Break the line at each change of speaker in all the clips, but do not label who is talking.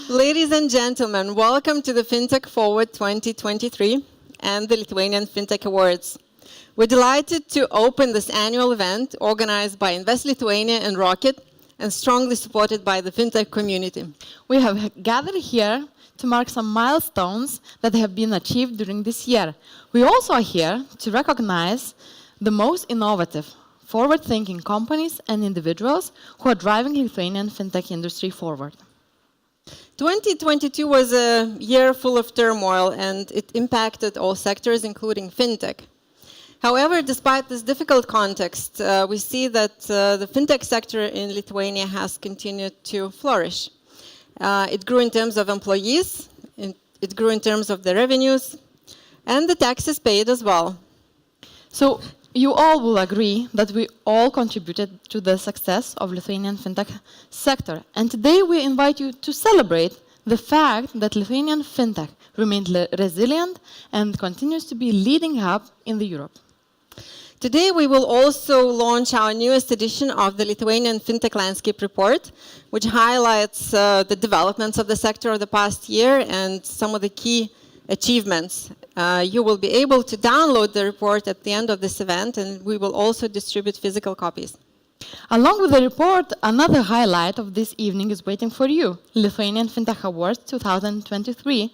Ladies and gentlemen, welcome to the Fintech Forward 2023 and the Lithuanian Fintech Awards. We're delighted to open this annual event organized by Invest Lithuania and Rockit and strongly supported by the Fintech community.
We have gathered here to mark some milestones that have been achieved during this year. We also are here to recognize the most innovative, forward-thinking companies and individuals who are driving Lithuanian fintech industry forward.
2022 was a year full of turmoil, and it impacted all sectors, including fintech. However, despite this difficult context, we see that the fintech sector in Lithuania has continued to flourish. It grew in terms of employees, it grew in terms of the revenues, and the taxes paid as well.
So you all will agree that we all contributed to the success of Lithuanian fintech sector. And today we invite you to celebrate the fact that Lithuanian fintech remained resilient and continues to be leading hub in the Europe.
Today we will also launch our newest edition of the Lithuanian Fintech Landscape report, which highlights the developments of the sector of the past year and some of the key achievements. You will be able to download the report at the end of this event, and we will also distribute physical copies.
Along with the report, another highlight of this evening is waiting for you, Lithuanian Fintech Awards 2023,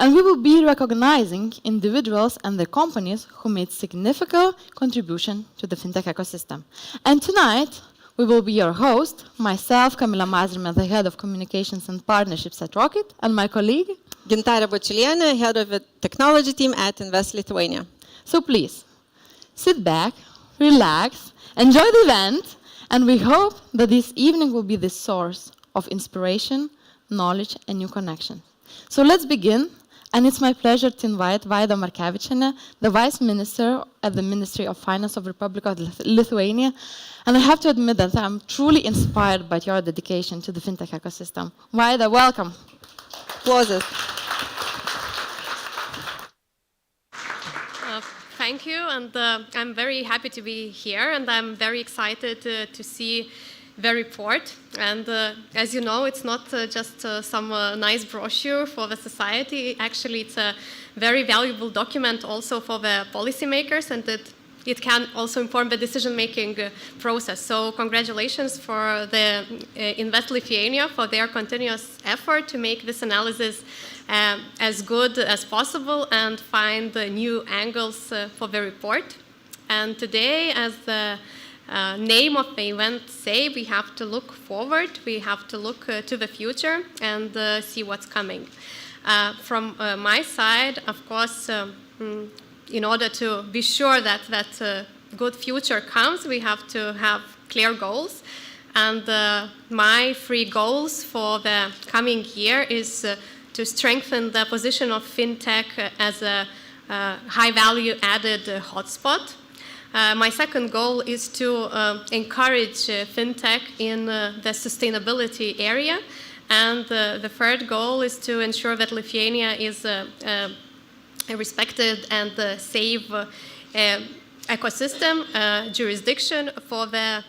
and we will be recognizing individuals and their companies who made significant contribution to the fintech ecosystem. And tonight, we will be your host, myself, Kamila Mazrima, the Head of Communications and Partnerships at Rockit, and my colleague,
Gintarė Bočelienė, Head of the Technology Team at Invest Lithuania.
So please, sit back, relax, enjoy the event, and we hope that this evening will be the source of inspiration, knowledge, and new connections. So let's begin, and it's my pleasure to invite Vaida Markevičienė, the Vice Minister at the Ministry of Finance of Republic of Lithuania. And I have to admit that I'm truly inspired by your dedication to the fintech ecosystem. Vaida, welcome.
Applauses.
Thank you, and I'm very happy to be here, and I'm very excited to see the report. And as you know, it's not just some nice brochure for the society. Actually, it's a very valuable document also for the policymakers, and it can also inform the decision-making process. So congratulations for the Invest Lithuania for their continuous effort to make this analysis as good as possible and find new angles for the report. And today, as the name of the event say, we have to look forward, we have to look to the future and see what's coming. From my side, of course, in order to be sure that that good future comes, we have to have clear goals. And my 3 goals for the coming year is to strengthen the position of fintech as a high-value added hotspot. My second goal is to encourage fintech in the sustainability area. And the third goal is to ensure that Lithuania is a respected and safe ecosystem, jurisdiction for the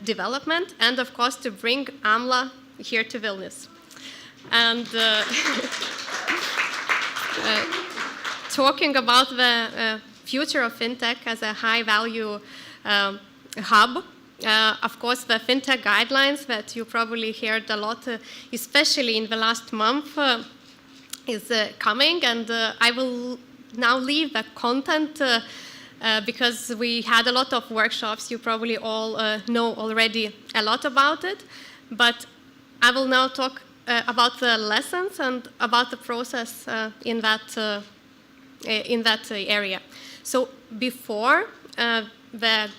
development, and of course to bring AMLA here to Vilnius. And talking about the future of fintech as a high-value hub, of course, the fintech guidelines that you probably heard a lot, especially in the last month, is coming, and I will now leave the content because we had a lot of workshops. You probably all know already a lot about it, but I will now talk about the lessons and about the process in that area. So before, the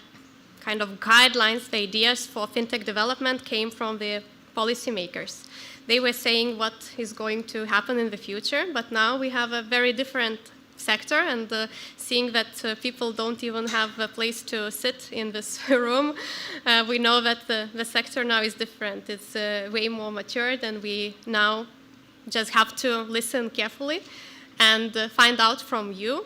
kind of guidelines, the ideas for fintech development came from the policymakers. They were saying what is going to happen in the future, but now we have a very different sector, and seeing that people don't even have a place to sit in this room, we know that the sector now is different. It's way more matured, and we now just have to listen carefully and find out from you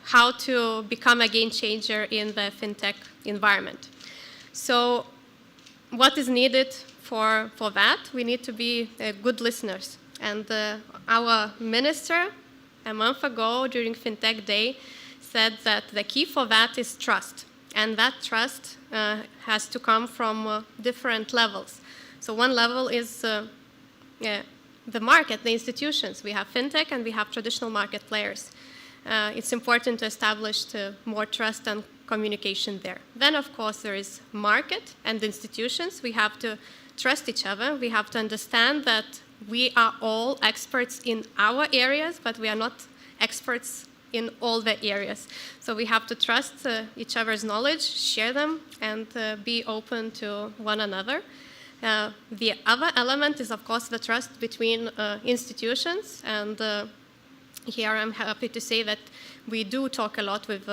how to become a game changer in the fintech environment. So what is needed for that, we need to be good listeners. And our minister, a month ago during FinTech Day, said that the key for that is trust. And that trust has to come from different levels. So one level is the market, the institutions. We have FinTech and we have traditional market players. It's important to establish more trust and communication there. Then, of course, there is market and institutions. We have to trust each other. We have to understand that we are all experts in our areas, but we are not experts in all the areas. So we have to trust each other's knowledge, share them, and be open to one another. The other element is, of course, the trust between institutions. And here I'm happy to say that we do talk a lot with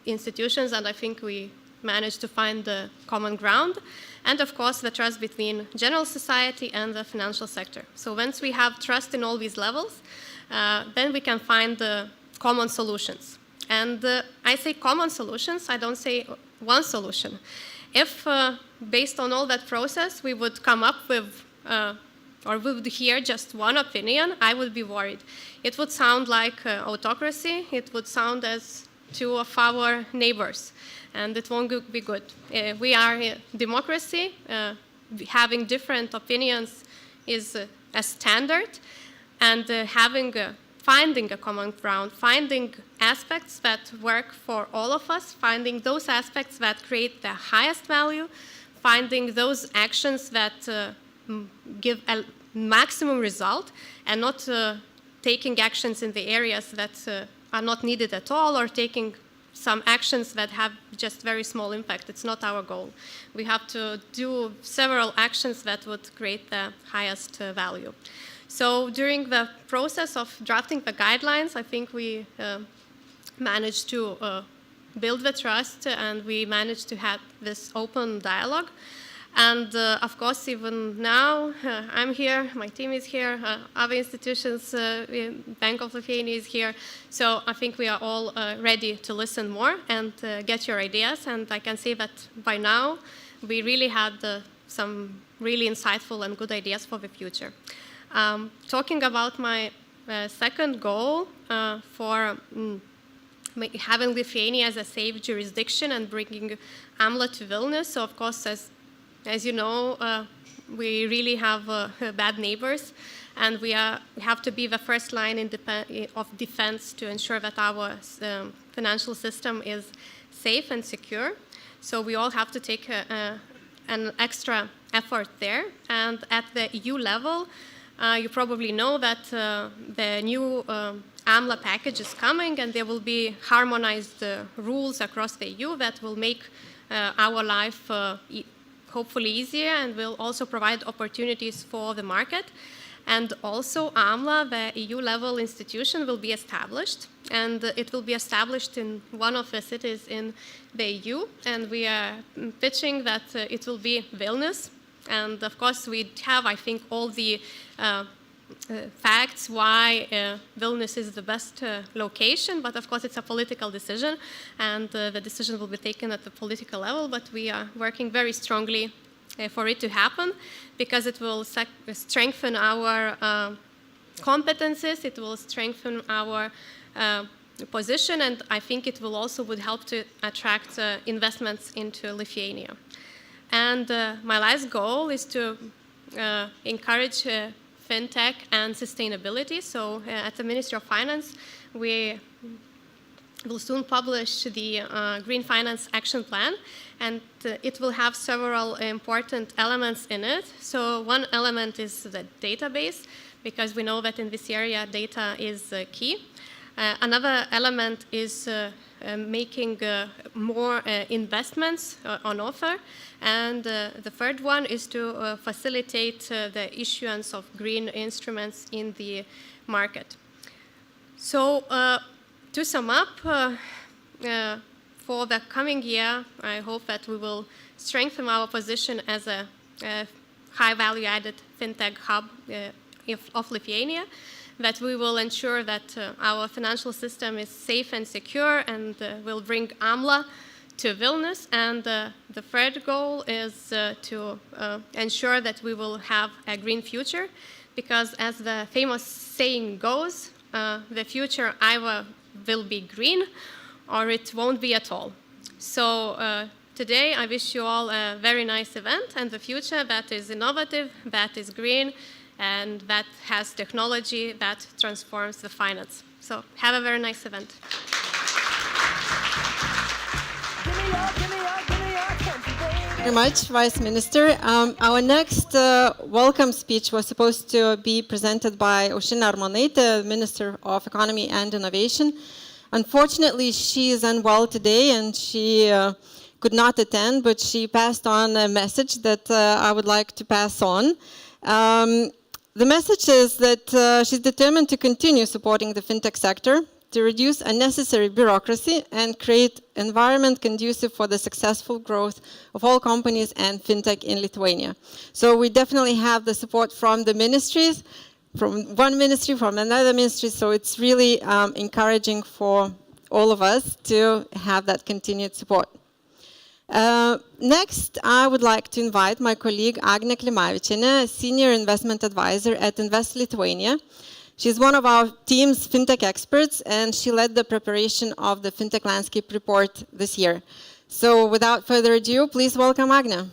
institutions, and I think we managed to find the common ground. And of course, the trust between general society and the financial sector. So once we have trust in all these levels, then we can find the common solutions. And I say common solutions, I don't say one solution. If, based on all that process, we would come up with, or we would hear just one opinion, I would be worried. It would sound like autocracy. It would sound as two of our neighbors. And it won't be good. We are a democracy. Having different opinions is a standard. And finding a common ground, finding aspects that work for all of us, finding those aspects that create the highest value, finding those actions that give a maximum result, and not taking actions in the areas that are not needed at all, or taking some actions that have just very small impact. It's not our goal. We have to do several actions that would create the highest value. So during the process of drafting the guidelines, I think we managed to build the trust, and we managed to have this open dialogue. And of course, even now, I'm here, my team is here, other institutions, Bank of Lithuania is here. So I think we are all ready to listen more and get your ideas. And I can say that by now, we really had some really insightful and good ideas for the future. Talking about my second goal for having Lithuania as a safe jurisdiction and bringing AMLA to Vilnius. So of course, as you know, we really have bad neighbors, and we have to be the first line of defense to ensure that our financial system is safe and secure. So we all have to take an extra effort there. And at the EU level, you probably know that the new AMLA package is coming, and there will be harmonized rules across the EU that will make our life hopefully easier, and will also provide opportunities for the market. And also AMLA, the EU-level institution, will be established, and it will be established in one of the cities in the EU, and we are pitching that it will be Vilnius. And of course, we have, I think, all the facts why Vilnius is the best location, but of course it's a political decision, and the decision will be taken at the political level, but we are working very strongly for it to happen, because it will strengthen our competences, it will strengthen our position, and I think it will also would help to attract investments into Lithuania. And my last goal is to encourage FinTech and sustainability. So at the Ministry of Finance, we will soon publish the Green Finance Action Plan, and it will have several important elements in it. So one element is the database, because we know that in this area data is key. Another element is making more investments on offer. And the third one is to facilitate the issuance of green instruments in the market. So to sum up, for the coming year, I hope that we will strengthen our position as a high value-added FinTech hub of Lithuania, that we will ensure that our financial system is safe and secure, and will bring AMLA to Vilnius, and the third goal is to ensure that we will have a green future, because as the famous saying goes, the future either will be green or it won't be at all. So today I wish you all a very nice event and the future that is innovative, that is green, and that has technology that transforms the finance. So have a very nice event.
Very much, Vice Minister. Our next welcome speech was supposed to be presented by Aušrinė Armonaitė, Minister of Economy and Innovation. Unfortunately, she is unwell today and she could not attend, but she passed on a message that I would like to pass on. The message is that she's determined to continue supporting the fintech sector, to reduce unnecessary bureaucracy and create environment conducive for the successful growth of all companies and fintech in Lithuania. So we definitely have the support from the ministries, from one ministry, from another ministry, so it's really encouraging for all of us to have that continued support. Next, I would like to invite my colleague Agnė Klimavičienė, Senior Investment Advisor at Invest Lithuania. She's one of our team's fintech experts, and she led the preparation of the Fintech Landscape report this year. So without further ado, please welcome Agnė.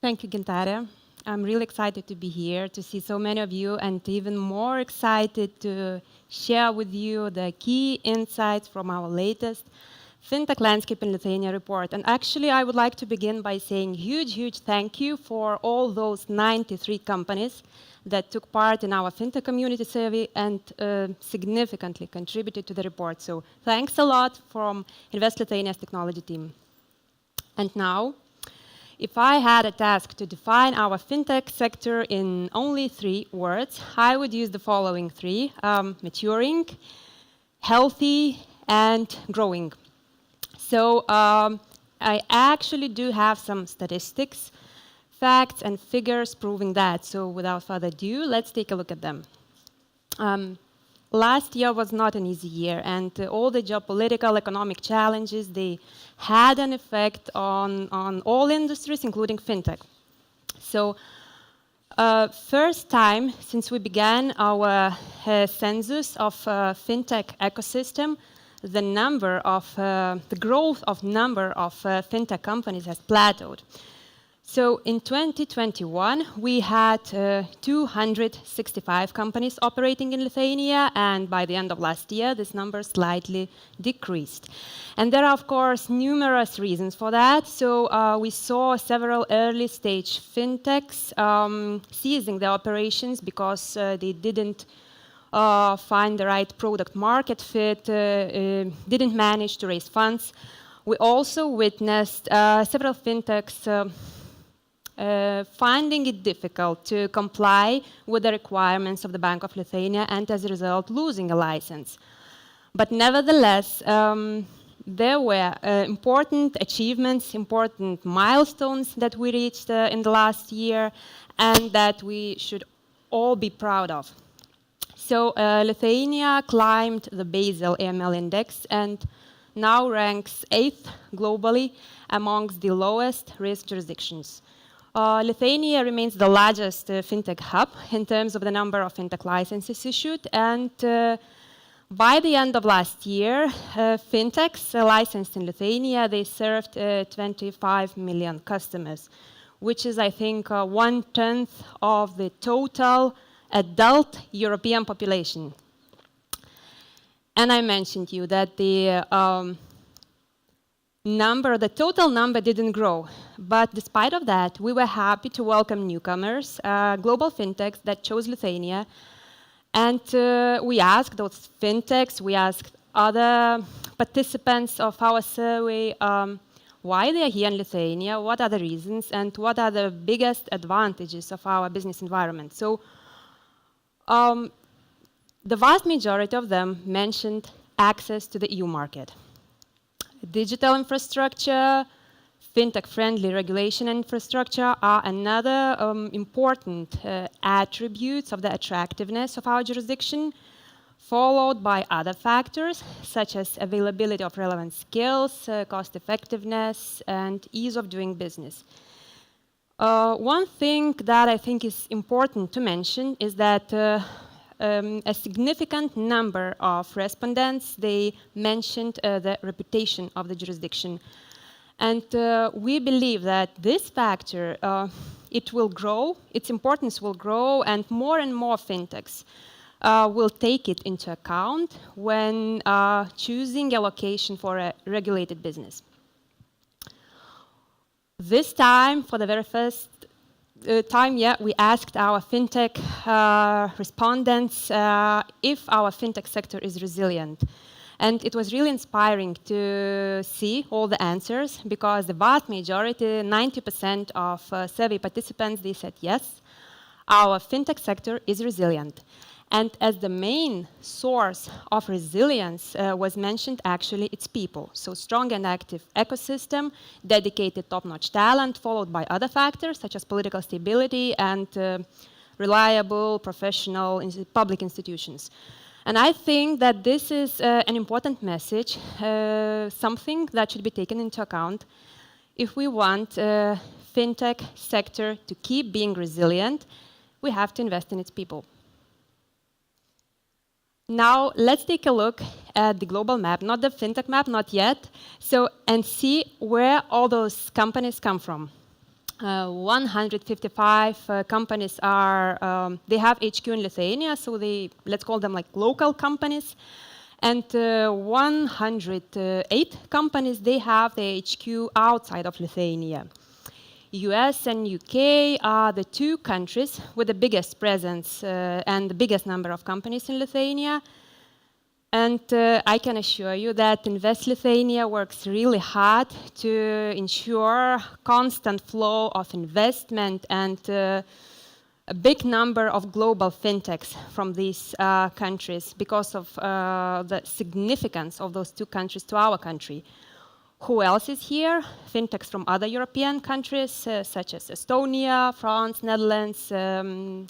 Thank you, Gintarė. I'm really excited to be here, to see so many of you, and even more excited to share with you the key insights from our latest Fintech Landscape in Lithuania report. And actually, I would like to begin by saying huge thank you for all those 93 companies that took part in our Fintech community survey and significantly contributed to the report. So thanks a lot from Invest Lithuania's technology team. And now, if I had a task to define our fintech sector in only 3 words, I would use the following 3: maturing, healthy, and growing. So I actually do have some statistics, facts, and figures proving that. So without further ado, let's take a look at them. Last year was not an easy year, and all the geopolitical, economic challenges, they had an effect on all industries, including fintech. So first time since we began our census of fintech ecosystem, the growth of number of fintech companies has plateaued. So in 2021, we had 265 companies operating in Lithuania, and by the end of last year, this number slightly decreased. And there are, of course, numerous reasons for that. So we saw several early-stage fintechs ceasing their operations because they didn't find the right product market fit, didn't manage to raise funds. We also witnessed several fintechs finding it difficult to comply with the requirements of the Bank of Lithuania and as a result losing a license. But nevertheless, there were important achievements, important milestones that we reached in the last year and that we should all be proud of. So Lithuania climbed the Basel AML index and now ranks 8th globally amongst the lowest risk jurisdictions. Lithuania remains the largest fintech hub in terms of the number of fintech licenses issued, and by the end of last year, fintechs licensed in Lithuania, they served 25 million customers, which is, I think, 1/10 of the total adult European population. And I mentioned you that the total number didn't grow, but despite of that, we were happy to welcome newcomers, global fintechs that chose Lithuania, and we asked those fintechs, we asked other participants of our survey why they are here in Lithuania, what are the reasons, and what are the biggest advantages of our business environment. So the vast majority of them mentioned access to the EU market. Digital infrastructure, fintech-friendly regulation infrastructure are another important attributes of the attractiveness of our jurisdiction. followed by other factors such as availability of relevant skills, cost effectiveness, and ease of doing business. One thing that I think is important to mention is that a significant number of respondents, they mentioned the reputation of the jurisdiction. And we believe that this factor, it will grow, its importance will grow, and more fintechs will take it into account when choosing a location for a regulated business. This time, for the very first time, we asked our fintech respondents if our fintech sector is resilient. And it was really inspiring to see all the answers, because the vast majority, 90% of survey participants, they said yes, our fintech sector is resilient. And as the main source of resilience was mentioned, actually, it's people. So strong and active ecosystem, dedicated top-notch talent, followed by other factors such as political stability and reliable, professional public institutions. And I think that this is an important message, something that should be taken into account if we want fintech sector to keep being resilient. We have to invest in its people. Now, let's take a look at the global map, not the fintech map, not yet, and see where all those companies come from. 155 companies are, they have HQ in Lithuania, so let's call them like local companies. And 108 companies, they have their HQ outside of Lithuania. US and UK are the two countries with the biggest presence and the biggest number of companies in Lithuania. And I can assure you that Invest Lithuania works really hard to ensure constant flow of investment and a big number of global fintechs from these countries because of the significance of those two countries to our country. Who else is here? Fintechs from other European countries, such as Estonia, France, Netherlands,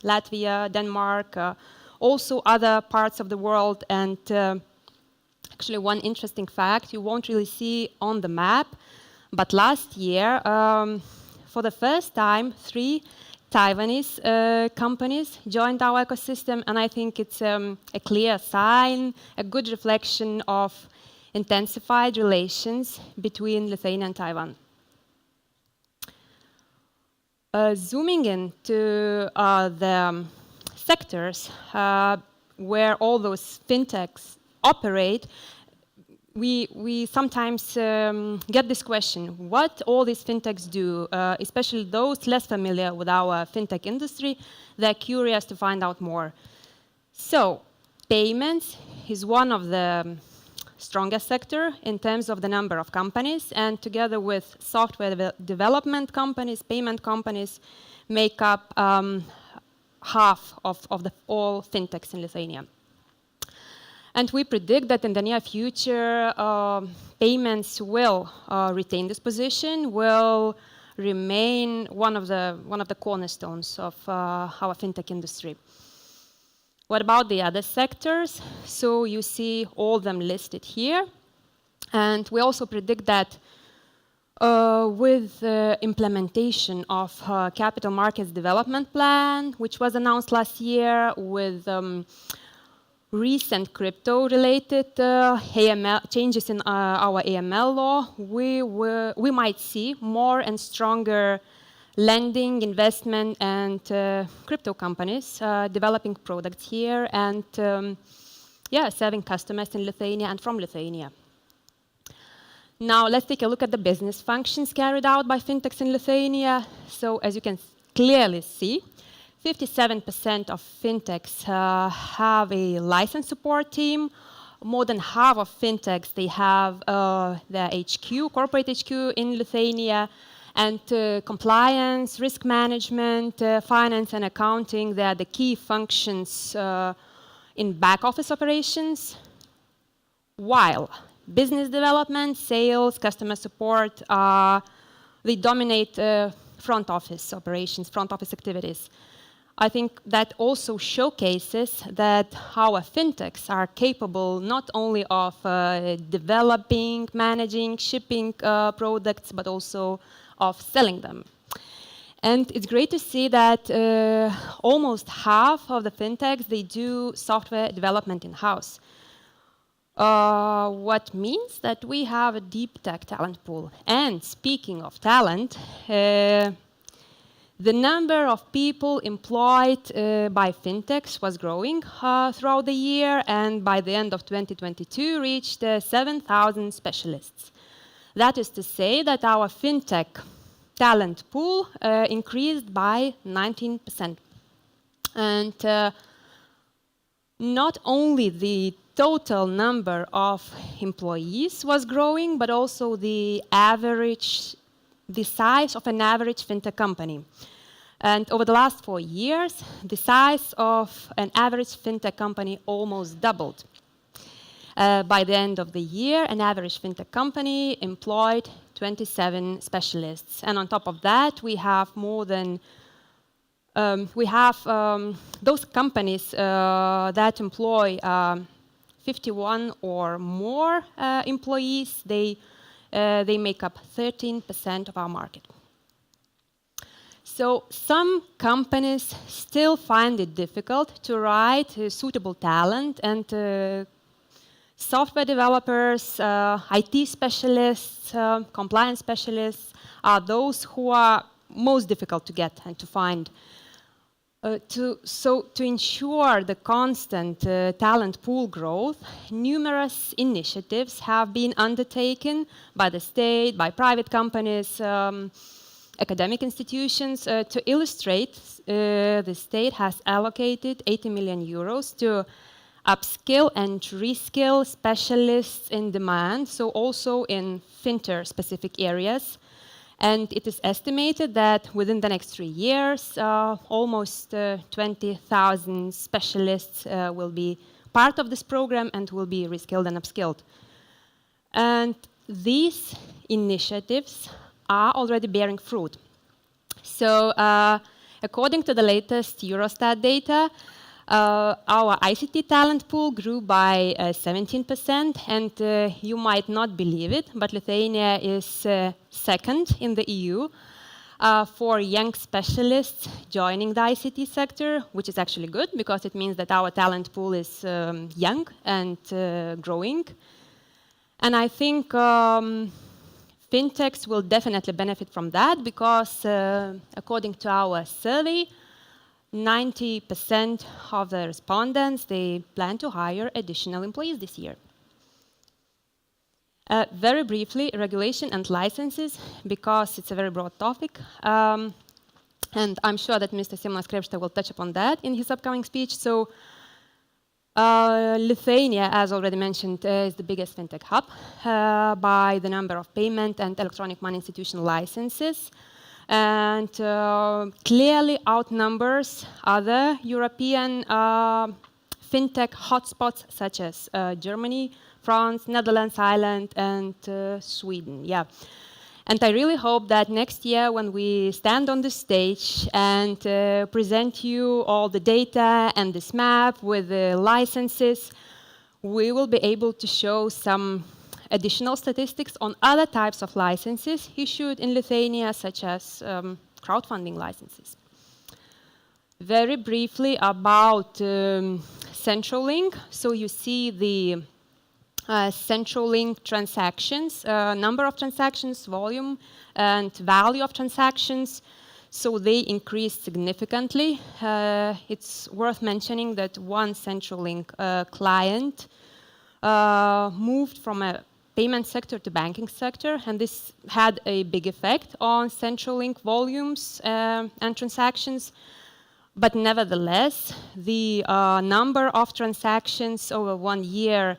Latvia, Denmark, also other parts of the world. And actually, one interesting fact you won't really see on the map, but last year, for the first time, 3 Taiwanese companies joined our ecosystem, and I think it's a clear sign, a good reflection of intensified relations between Lithuania and Taiwan. Zooming into the sectors where all those fintechs operate, we sometimes get this question, what all these fintechs do, especially those less familiar with our fintech industry, they're curious to find out more. So, payments is one of the strongest sector in terms of the number of companies, and together with software development companies, payment companies, make up half of all fintechs in Lithuania. And we predict that in the near future, payments will retain this position, will remain one of the cornerstones of our fintech industry. What about the other sectors? So you see all of them listed here. And we also predict that with the implementation of Capital Markets Development Plan, which was announced last year, with recent crypto-related changes in our AML law, we might see more and stronger lending, investment, and crypto companies developing products here and serving customers in Lithuania and from Lithuania. Now let's take a look at the business functions carried out by fintechs in Lithuania. So as you can clearly see, 57% of fintechs have a license support team. More than half of fintechs, they have their HQ, corporate HQ in Lithuania. And compliance, risk management, finance and accounting, they are the key functions in back office operations, while business development, sales, customer support, they dominate front office operations, front office activities. I think that also showcases that our fintechs are capable not only of developing, managing, shipping products, but also of selling them. And it's great to see that almost half of the fintechs, they do software development in-house. What means that we have a deep tech talent pool. And speaking of talent, the number of people employed by fintechs was growing throughout the year, and by the end of 2022 reached 7,000 specialists. That is to say that our fintech talent pool increased by 19%. And not only the total number of employees was growing, but also the size of an average fintech company. And over the last 4 years, the size of an average fintech company almost doubled. By the end of the year, an average fintech company employed 27 specialists. And on top of that, we have more than those companies that employ 51 or more employees, they make up 13% of our market. So some companies still find it difficult to hire suitable talent, and software developers, IT specialists, compliance specialists are those who are most difficult to get and to find. To ensure the constant talent pool growth, numerous initiatives have been undertaken by the state, by private companies, academic institutions. To illustrate, the state has allocated 80 million euros to upskill and reskill specialists in demand, so also in fintech-specific areas. And it is estimated that within the next 3 years, almost 20,000 specialists will be part of this program and will be reskilled and upskilled. And these initiatives are already bearing fruit. So according to the latest Eurostat data, our ICT talent pool grew by 17%, and you might not believe it, but Lithuania is second in the EU for young specialists joining the ICT sector, which is actually good because it means that our talent pool is young and growing. And I think fintechs will definitely benefit from that because according to our survey, 90% of the respondents, they plan to hire additional employees this year. Very briefly, regulation and licenses, because it's a very broad topic. And I'm sure that Mr. Simonas Krepšta will touch upon that in his upcoming speech. So Lithuania, as already mentioned, is the biggest fintech hub by the number of payment and electronic money institution licenses, and clearly outnumbers other European fintech hotspots such as Germany, France, Netherlands, Ireland, and Sweden. Yeah. And I really hope that next year when we stand on the stage and present you all the data and this map with the licenses, we will be able to show some additional statistics on other types of licenses issued in Lithuania, such as crowdfunding licenses. Very briefly about Central Link. So you see the Central Link transactions, number of transactions, volume, and value of transactions. So they increased significantly. It's worth mentioning that one Central Link client moved from a payment sector to banking sector, and this had a big effect on Central Link volumes and transactions. But nevertheless, the number of transactions over 1 year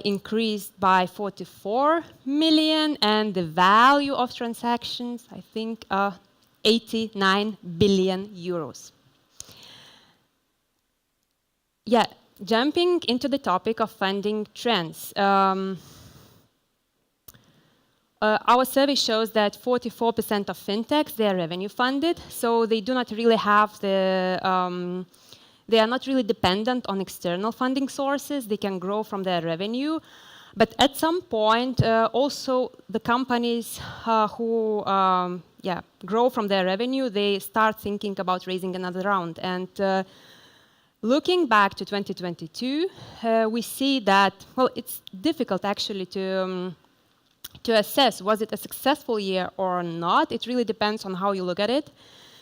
increased by 44 million, and the value of transactions, I think, 89 billion euros. Yeah, jumping into the topic of funding trends. Our survey shows that 44% of fintechs, they are revenue funded, so they do not really have the, they are not really dependent on external funding sources. They can grow from their revenue. But at some point, also the companies who grow from their revenue, they start thinking about raising another round. And looking back to 2022, we see that, well, it's difficult actually to assess was it a successful year or not. It really depends on how you look at it.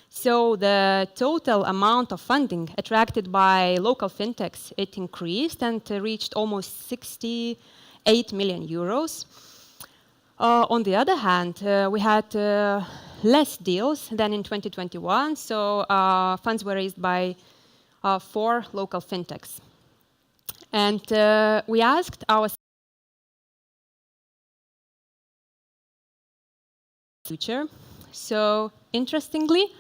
So the total amount of funding attracted by local fintechs, it increased and reached almost 68 million euros. On the other hand, we had less deals than in 2021, so funds were raised by 4 local fintechs. And we asked our future. So interestingly,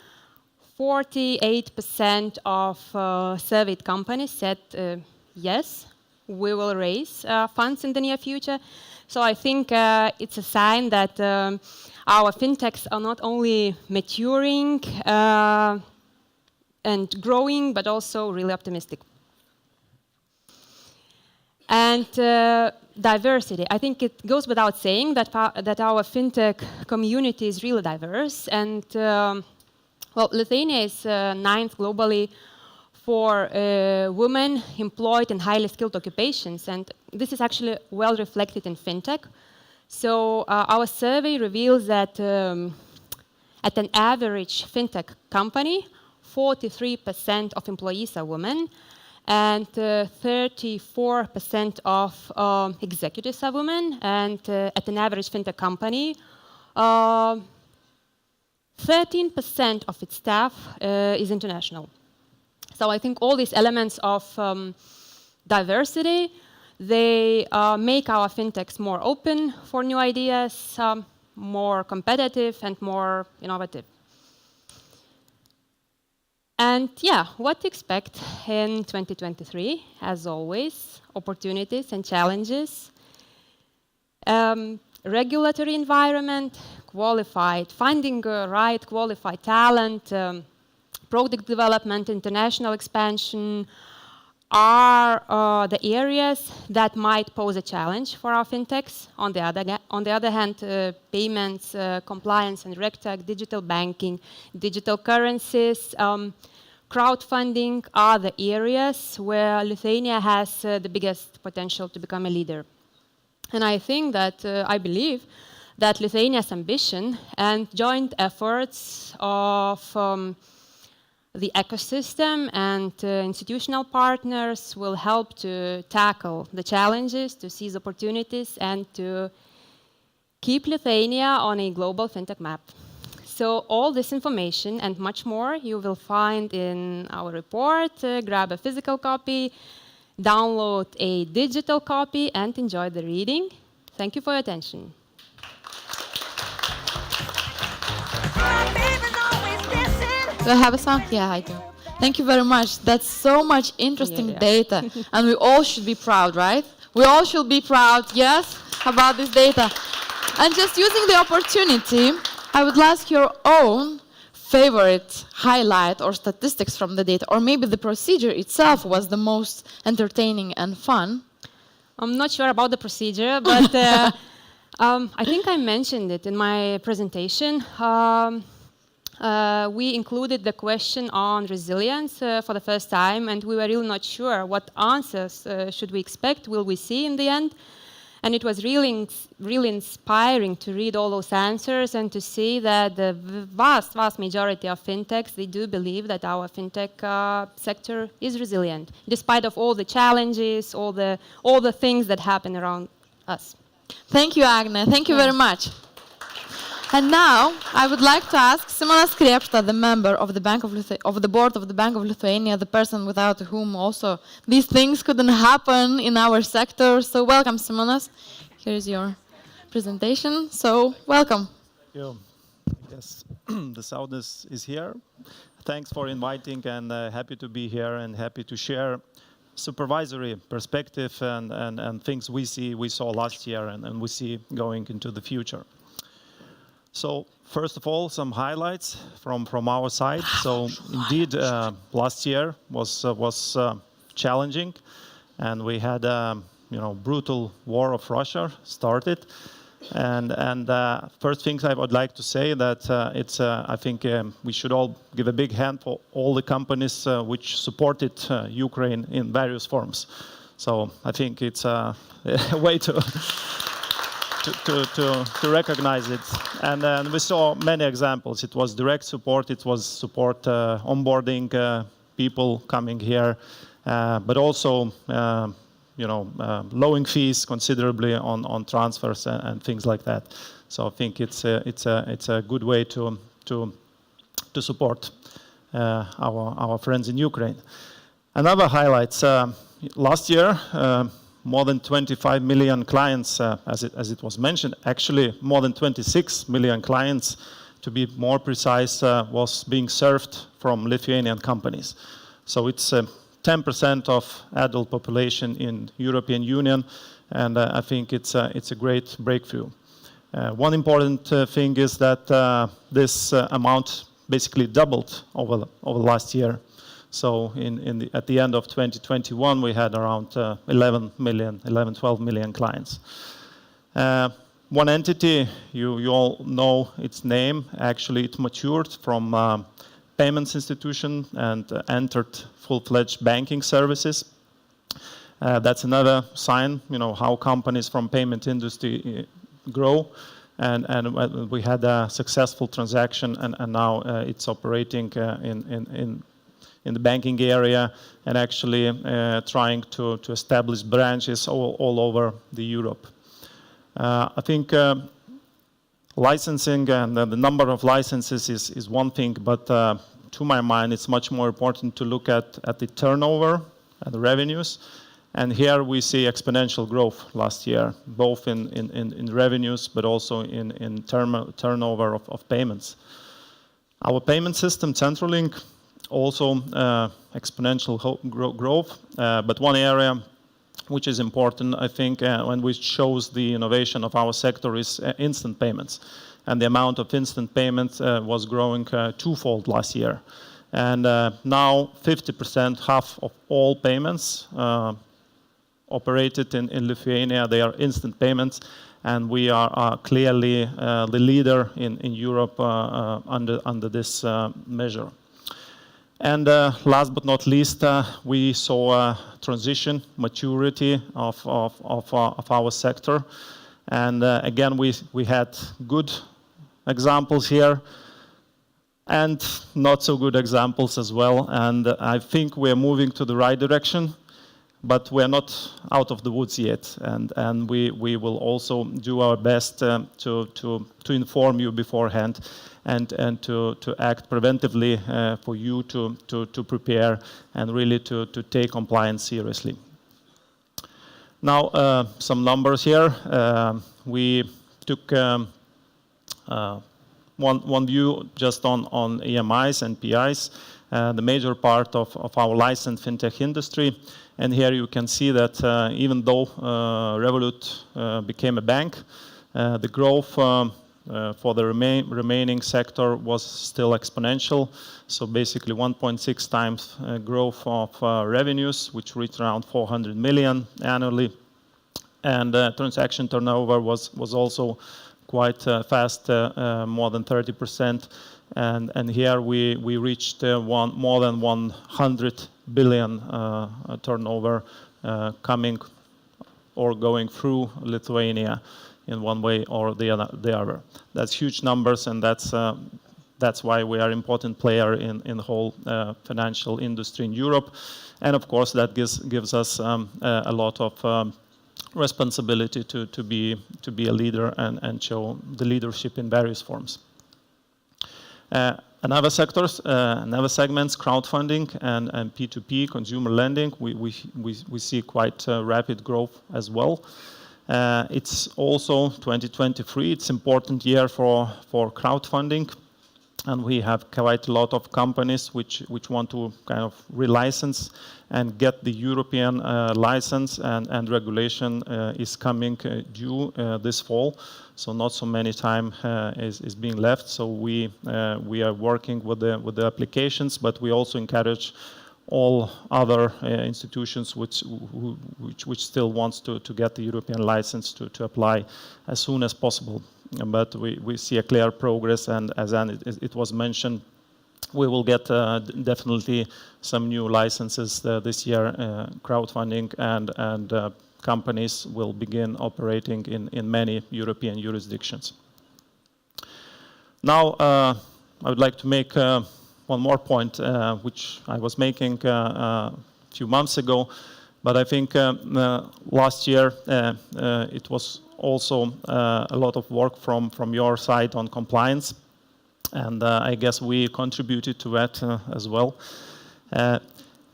48% of surveyed companies said yes, we will raise funds in the near future. So I think it's a sign that our fintechs are not only maturing and growing, but also really optimistic. And diversity. I think it goes without saying that our fintech community is really diverse. And well, Lithuania is 9th globally for women employed in highly skilled occupations. And this is actually well reflected in fintech. So our survey reveals that at an average fintech company, 43% of employees are women, and 34% of executives are women, and at an average fintech company, 13% of its staff is international. So I think all these elements of diversity, they make our fintechs more open for new ideas, more competitive and more innovative. And yeah, what to expect in 2023? As always, opportunities and challenges. Regulatory environment, qualified, finding right qualified talent, product development, international expansion are the areas that might pose a challenge for our fintechs. On the other hand, payments, compliance and RegTech, digital banking, digital currencies, crowdfunding are the areas where Lithuania has the biggest potential to become a leader. And I think that, I believe that Lithuania's ambition and joint efforts of the ecosystem and institutional partners will help to tackle the challenges, to seize opportunities, and to keep Lithuania on a global fintech map. So all this information and much more you will find in our report. Grab a physical copy, download a digital copy, and enjoy the reading. Thank you for your attention.
Do I have a song? Yeah, I do. Thank you very much. That's so much interesting data. And we all should be proud, right? We all should be proud, yes, about this data. And just using the opportunity, I would ask your own favorite highlight or statistics from the data, or maybe the procedure itself was the most entertaining and fun.
I'm not sure about the procedure, but I think I mentioned it in my presentation. We included the question on resilience for the first time, and we were really not sure what answers should we expect, will we see in the end. And it was really inspiring to read all those answers and to see that the vast majority of fintechs, they do believe that our fintech sector is resilient, despite of all the challenges, all the things that happen around us.
Thank you, Agne. Thank you very much. And now I would like to ask Simonas Krėpšta, the member of the board of the Bank of Lithuania, the person without whom also these things couldn't happen in our sector. So welcome, Simonas. Here's your presentation. So welcome.
Thank you. Yes, the sound is here. Thanks for inviting, and happy to be here and happy to share supervisory perspective and things we saw last year and we see going into the future. So first of all, some highlights from our side. So indeed, last year was challenging, and we had brutal war of Russia started. And first things I would like to say that I think we should all give a big hand for all the companies which supported Ukraine in various forms. So I think it's a way to recognize it. And we saw many examples. It was direct support, it was support onboarding people coming here, but also lowering fees considerably on transfers and things like that. So I think it's a good way to support our friends in Ukraine. Another highlights. Last year, more than 25 million clients, as it was mentioned, actually more than 26 million clients, to be more precise, was being served from Lithuanian companies. So it's 10% of adult population in European Union, and I think it's a great breakthrough. One important thing is that this amount basically doubled over last year. So at the end of 2021, we had around 12 million clients. One entity, you all know its name. Actually, it matured from payments institution and entered full-fledged banking services. That's another sign, how companies from payment industry grow. And we had a successful transaction, and now it's operating in the banking area, and actually trying to establish branches all over the Europe. I think licensing and the number of licenses is one thing, but to my mind, it's much more important to look at the turnover and the revenues. And here we see exponential growth last year, both in revenues, but also in turnover of payments. Our payment system, Centralink, also exponential growth, but one area which is important, I think, and which shows the innovation of our sector is instant payments. And the amount of instant payments was growing twofold last year. And now 50%, half of all payments operated in Lithuania, they are instant payments. And we are clearly the leader in Europe under this measure. And last but not least, we saw a transition, maturity of our sector. And again, we had good examples here and not so good examples as well. And I think we're moving to the right direction, but we're not out of the woods yet. And we will also do our best to inform you beforehand and to act preventively for you to prepare and really to take compliance seriously. Now, some numbers here. We took one view just on EMIs and PIs, the major part of our licensed fintech industry. And here you can see that even though Revolut became a bank, the growth for the remaining sector was still exponential. So basically 1.6 times growth of revenues, which reached around 400 million annually. And transaction turnover was also quite fast, more than 30%. And here we reached more than 100 billion turnover coming or going through Lithuania in one way or the other. That's huge numbers, and that's why we are an important player in the whole financial industry in Europe. And of course, that gives us a lot of responsibility to be a leader and show the leadership in various forms. Another sectors, another segments, crowdfunding and P2P, consumer lending, we see quite rapid growth as well. It's also 2023, it's important year for crowdfunding. And we have quite a lot of companies which want to kind of relicense and get the European license, and regulation is coming due this fall. So not so many time is being left. So we are working with the applications, but we also encourage all other institutions which still wants to get the European license to apply as soon as possible. But we see a clear progress, and as it was mentioned, we will get definitely some new licenses this year, crowdfunding, and companies will begin operating in many European jurisdictions. Now, I would like to make one more point, which I was making a few months ago, but I think last year it was also a lot of work from your side on compliance, and I guess we contributed to that as well.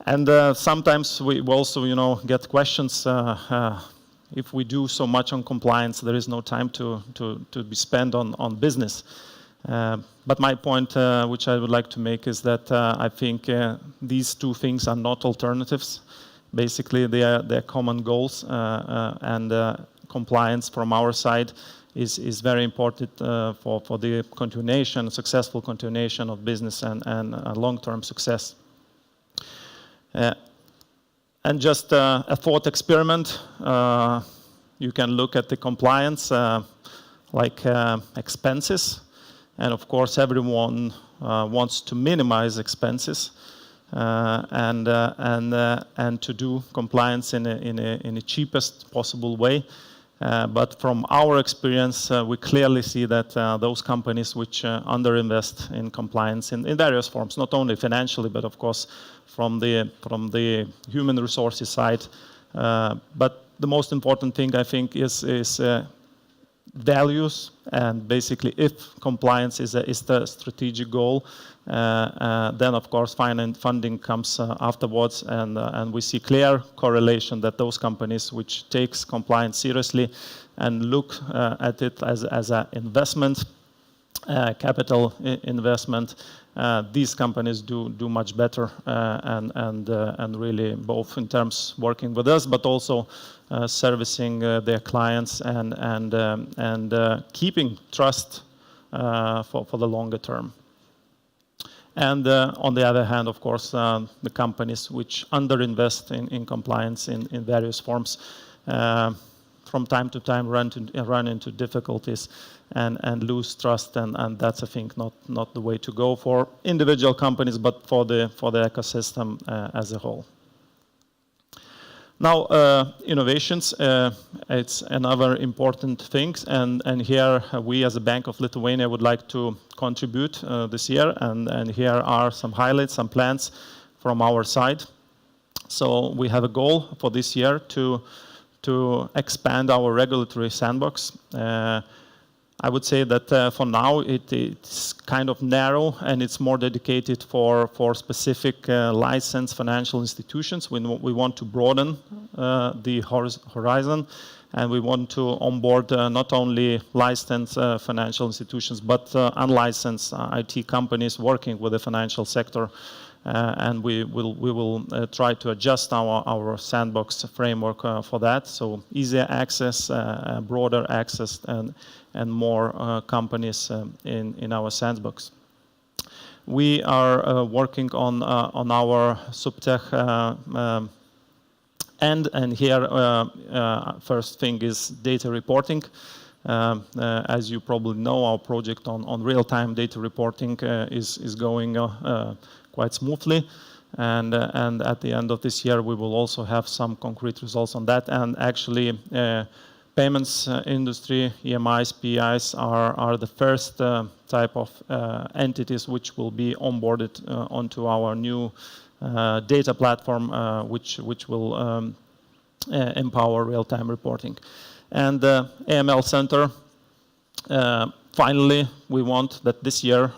And sometimes we also, get questions. If we do so much on compliance, there is no time to be spent on business. But my point, which I would like to make, is that I think these two things are not alternatives. Basically, they're common goals, and compliance from our side is very important for the successful continuation of business and long-term success. And just a thought experiment. You can look at the compliance like expenses. And of course, everyone wants to minimize expenses and to do compliance in a cheapest possible way. But from our experience, we clearly see that those companies which underinvest in compliance in various forms, not only financially, but of course from the human resources side. But the most important thing, I think, is values, and basically if compliance is the strategic goal, then of course funding comes afterwards, and we see clear correlation that those companies which takes compliance seriously and look at it as an investment, capital investment, these companies do much better, and really both in terms working with us, but also servicing their clients and keeping trust for the longer term. And on the other hand, of course, the companies which underinvest in compliance in various forms, from time to time run into difficulties and lose trust, and that's, I think, not the way to go for individual companies, but for the ecosystem as a whole. Now, innovations, it's another important thing, and here we as a Bank of Lithuania would like to contribute this year, and here are some highlights, some plans from our side. So we have a goal for this year to expand our regulatory sandbox. I would say that for now it's kind of narrow, and it's more dedicated for specific licensed financial institutions. We want to broaden the horizon, and we want to onboard not only licensed financial institutions, but unlicensed IT companies working with the financial sector. And we will try to adjust our sandbox framework for that. So easier access, broader access, and more companies in our sandbox. We are working on our subtech end, and here first thing is data reporting. As you probably know, our project on real-time data reporting is going quite smoothly, and at the end of this year we will also have some concrete results on that. And actually, payments industry, EMIs, PIs are the first type of entities which will be onboarded onto our new data platform, which will empower real-time reporting. And the AML Center, finally, we want that this year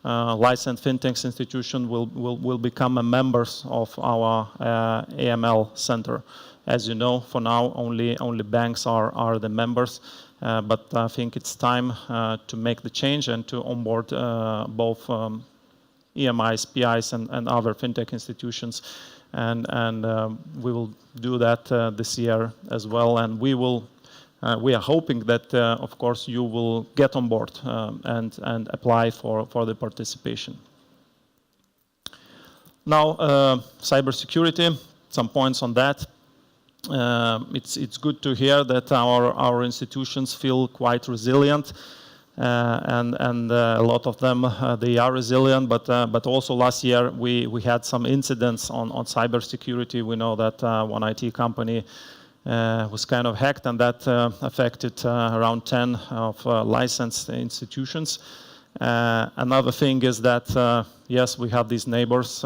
licensed fintech institution will become a members of our AML Center. As you know, for now, only banks are the members, but I think it's time to make the change and to onboard both EMIs, PIs, and other fintech institutions. And we will do that this year as well. And we are hoping that, of course, you will get on board and apply for the participation. Now, cybersecurity, some points on that. It's good to hear that our institutions feel quite resilient, and a lot of them they are resilient. But also last year we had some incidents on cybersecurity. We know that one IT company was kind of hacked, and that affected around 10 of licensed institutions. Another thing is that yes, we have these neighbors,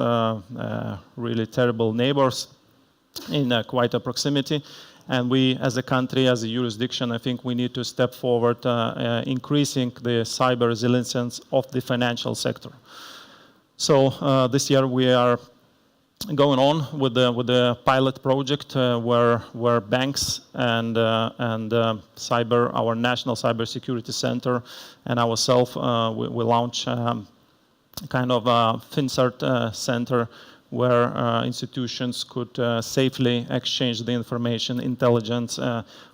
really terrible neighbors, in quite a proximity, and we as a country, as a jurisdiction, I think we need to step forward, increasing the cyber resilience of the financial sector. So this year we are going on with the pilot project where banks and our National Cybersecurity Center and ourselves we launch kind of a FinCert center where institutions could safely exchange the information, intelligence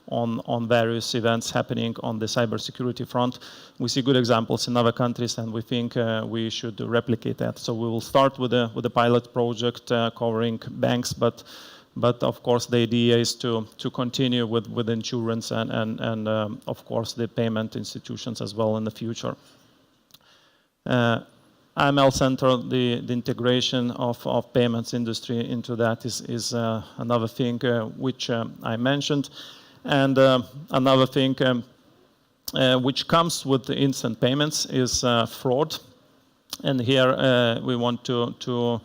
on various events happening on the cybersecurity front. We see good examples in other countries, and we think we should replicate that. So we will start with a pilot project covering banks, but of course the idea is to continue with insurance and of course the payment institutions as well in the future. AML Center, the integration of payments industry into that is another thing which I mentioned. And another thing which comes with the instant payments is fraud. And here we want to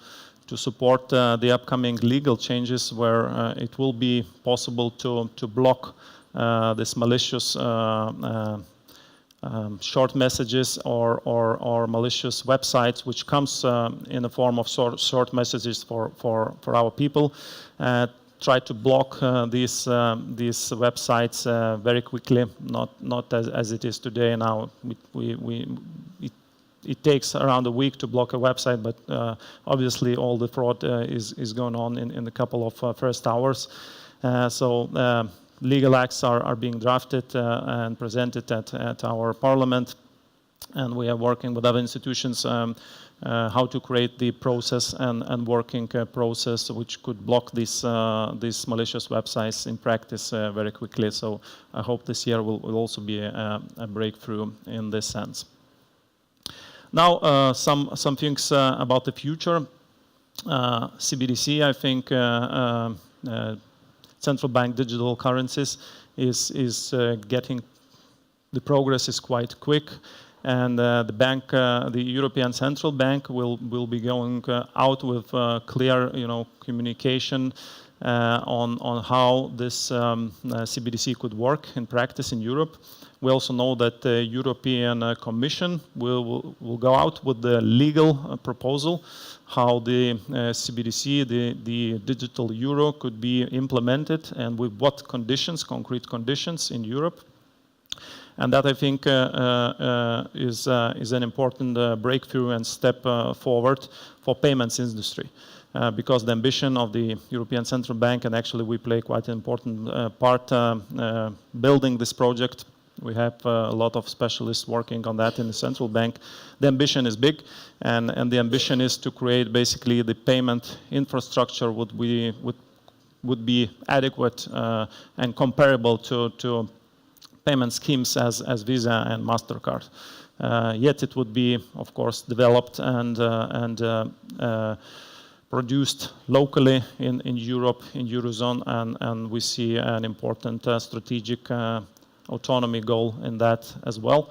support the upcoming legal changes where it will be possible to block this malicious short messages or malicious websites, which comes in the form of short messages for our people. Try to block these websites very quickly, not as it is today. Now it takes around a week to block a website, but obviously all the fraud is going on in a couple of first hours. So legal acts are being drafted and presented at our parliament, and we are working with other institutions how to create the process and working process which could block these malicious websites in practice very quickly. So I hope this year will also be a breakthrough in this sense. Now some things about the future. CBDC, I think central bank digital currencies is getting, the progress is quite quick, and the European Central Bank will be going out with clear communication on how this CBDC could work in practice in Europe. We also know that the European Commission will go out with the legal proposal how the CBDC, the digital euro, could be implemented and with what conditions, concrete conditions in Europe. And that, I think, is an important breakthrough and step forward for payments industry. Because the ambition of the European Central Bank, and actually we play quite an important part building this project. We have a lot of specialists working on that in the central bank. The ambition is big, and the ambition is to create basically the payment infrastructure would be adequate and comparable to payment schemes as Visa and MasterCard. Yet it would be, of course, developed and produced locally in Europe, in Eurozone, and we see an important strategic autonomy goal in that as well.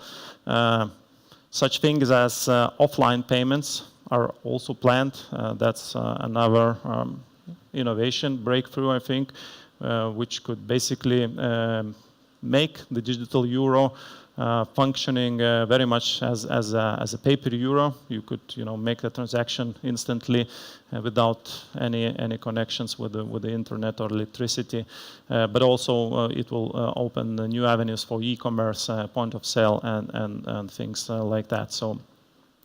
Such things as offline payments are also planned. That's another innovation breakthrough, I think, which could basically make the digital euro functioning very much as a paper euro. You could make a transaction instantly without any connections with the internet or electricity. But also it will open new avenues for e-commerce, point of sale, and things like that. So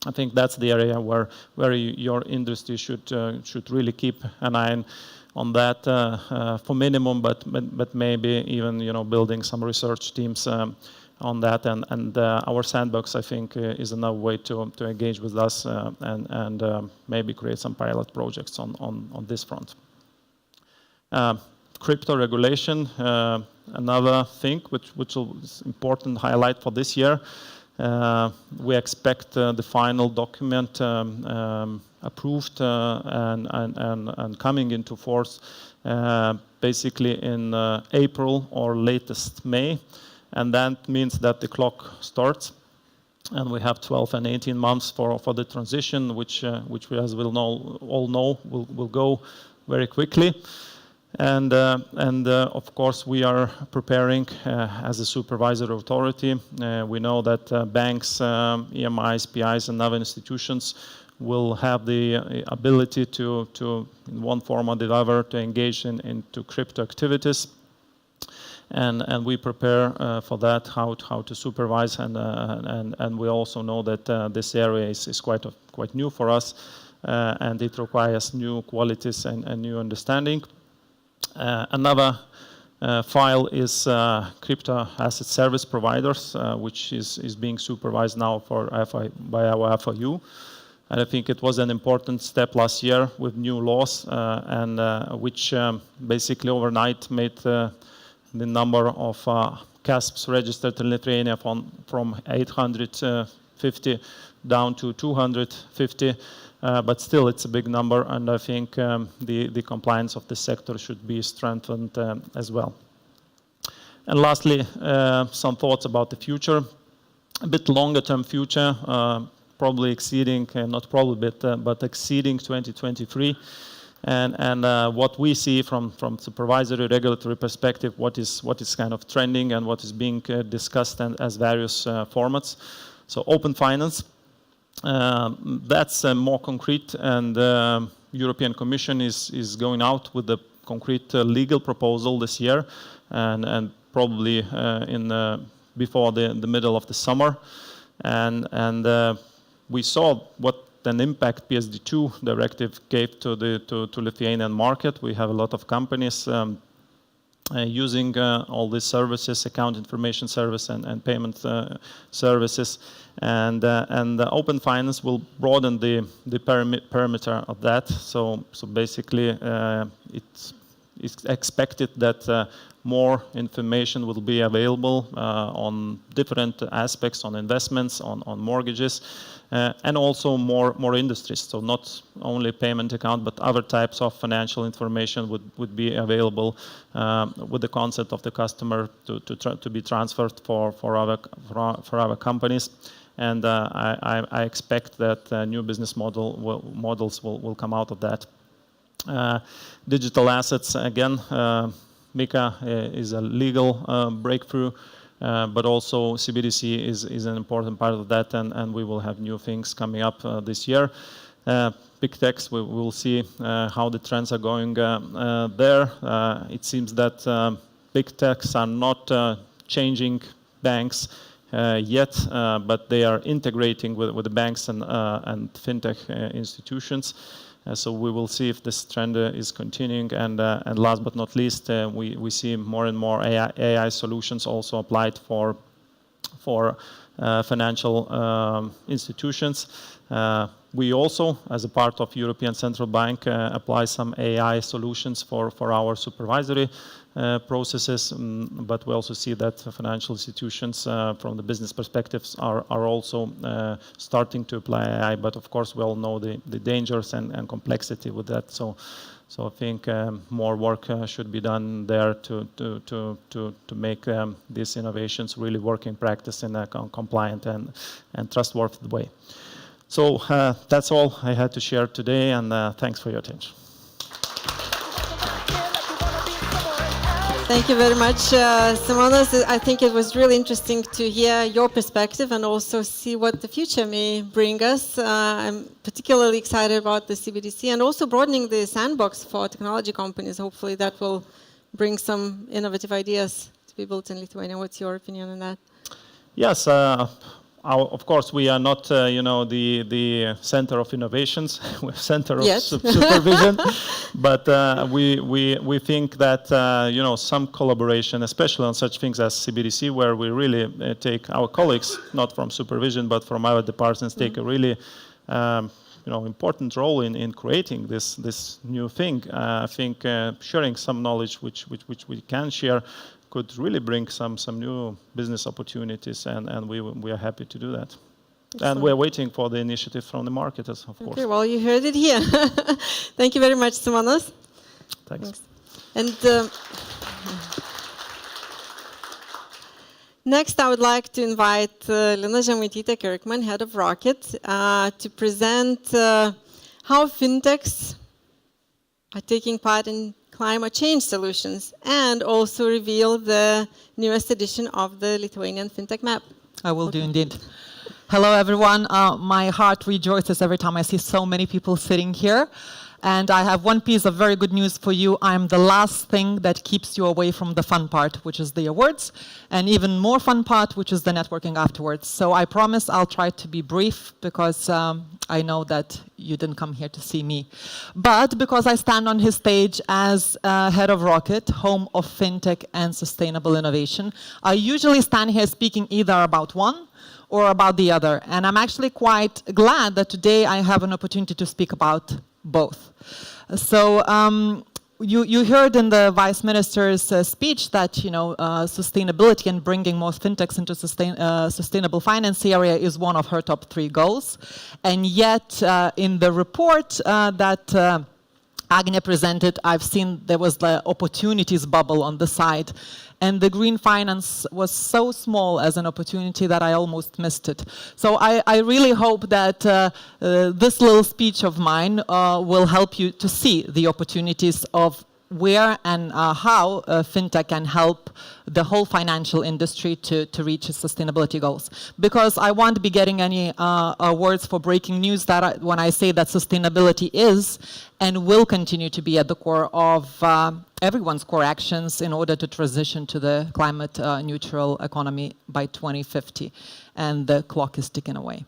I think that's the area where your industry should really keep an eye on that for minimum, but maybe even building some research teams on that, and our sandbox, I think, is another way to engage with us and maybe create some pilot projects on this front. Crypto regulation, another thing which is important highlight for this year. We expect the final document approved and coming into force basically in April or latest May. And that means that the clock starts, and we have 12 and 18 months for the transition, which we, as we'll all know, will go very quickly. And of course, we are preparing as a supervisory authority. We know that banks, EMIs, PIs, and other institutions will have the ability to in one form or the other, to engage into crypto activities. And we prepare for that, how to supervise, and we also know that this area is quite new for us, and it requires new qualities and new understanding. Another file is crypto asset service providers, which is being supervised now by our FIU. And I think it was an important step last year with new laws, and which basically overnight made the number of CASPs registered in Lithuania from 850 down to 250, but still it's a big number, and I think the compliance of the sector should be strengthened as well. And lastly, some thoughts about the future, a bit longer term future, probably exceeding, not probably, but exceeding 2023. And what we see from supervisory regulatory perspective, what is kind of trending and what is being discussed as various formats. So open finance, that's more concrete, and European Commission is going out with a concrete legal proposal this year, and probably before the middle of the summer, and we saw what an impact PSD2 directive gave to Lithuanian market. We have a lot of companies using all these services, account information service and payment services, and the open finance will broaden the perimeter of that. So basically, it's expected that more information will be available on different aspects, on investments, on mortgages, and also more industries. So not only payment account, but other types of financial information would be available with the consent of the customer to be transferred for other companies. And I expect that new business models will come out of that. Digital assets, again, MiCA is a legal breakthrough, but also CBDC is an important part of that, and we will have new things coming up this year. Big techs, we will see how the trends are going there. It seems that big techs are not changing banks yet, but they are integrating with the banks and fintech institutions. So we will see if this trend is continuing, and last but not least, we see more and more AI solutions also applied for financial institutions. We also, as a part of European Central Bank, apply some AI solutions for our supervisory processes, but we also see that financial institutions from the business perspectives are also starting to apply AI, but of course we all know the dangers and complexity with that. So I think more work should be done there to make these innovations really work in practice in a compliant and trustworthy way. So that's all I had to share today, and thanks for your attention.
Thank you very much, Simonas. I think it was really interesting to hear your perspective and also see what the future may bring us. I'm particularly excited about the CBDC and also broadening the sandbox for technology companies. Hopefully that will bring some innovative ideas to be built in Lithuania. What's your opinion on that?
Yes, of course, we are not, the center of innovations. We're center of supervision. But we think that, some collaboration, especially on such things as CBDC, where we really take our colleagues, not from supervision, but from our departments, take a really, important role in creating this new thing. I think sharing some knowledge which we can share could really bring some new business opportunities, and we are happy to do that. Excellent. And we're waiting for the initiative from the marketers, of course.
Okay, well, you heard it here. Thank you very much, Simonas.
Thanks.
And next, I would like to invite Lina Žemaitytė-Kirkman, head of Rockit, to present how fintechs are taking part in climate change solutions and also reveal the newest edition of the Lithuanian Fintech Map.
I will do indeed. Hello, everyone. My heart rejoices every time I see so many people sitting here. And I have one piece of very good news for you. I'm the last thing that keeps you away from the fun part, which is the awards, and even more fun part, which is the networking afterwards. So I promise I'll try to be brief because I know that you didn't come here to see me. But because I stand on his stage as head of Rockit, home of fintech and sustainable innovation, I usually stand here speaking either about one or about the other. And I'm actually quite glad that today I have an opportunity to speak about both. So you heard in the Vice Minister's speech that sustainability and bringing more fintechs into sustainable finance area is one of her top 3 goals. And yet in the report that Agnia presented, I've seen there was the opportunities bubble on the side. And the green finance was so small as an opportunity that I almost missed it. So I really hope that this little speech of mine will help you to see the opportunities of where and how fintech can help the whole financial industry to reach its sustainability goals. Because I won't be getting any awards for breaking news that when I say that sustainability is and will continue to be at the core of everyone's core actions in order to transition to the climate neutral economy by 2050. And the clock is ticking away.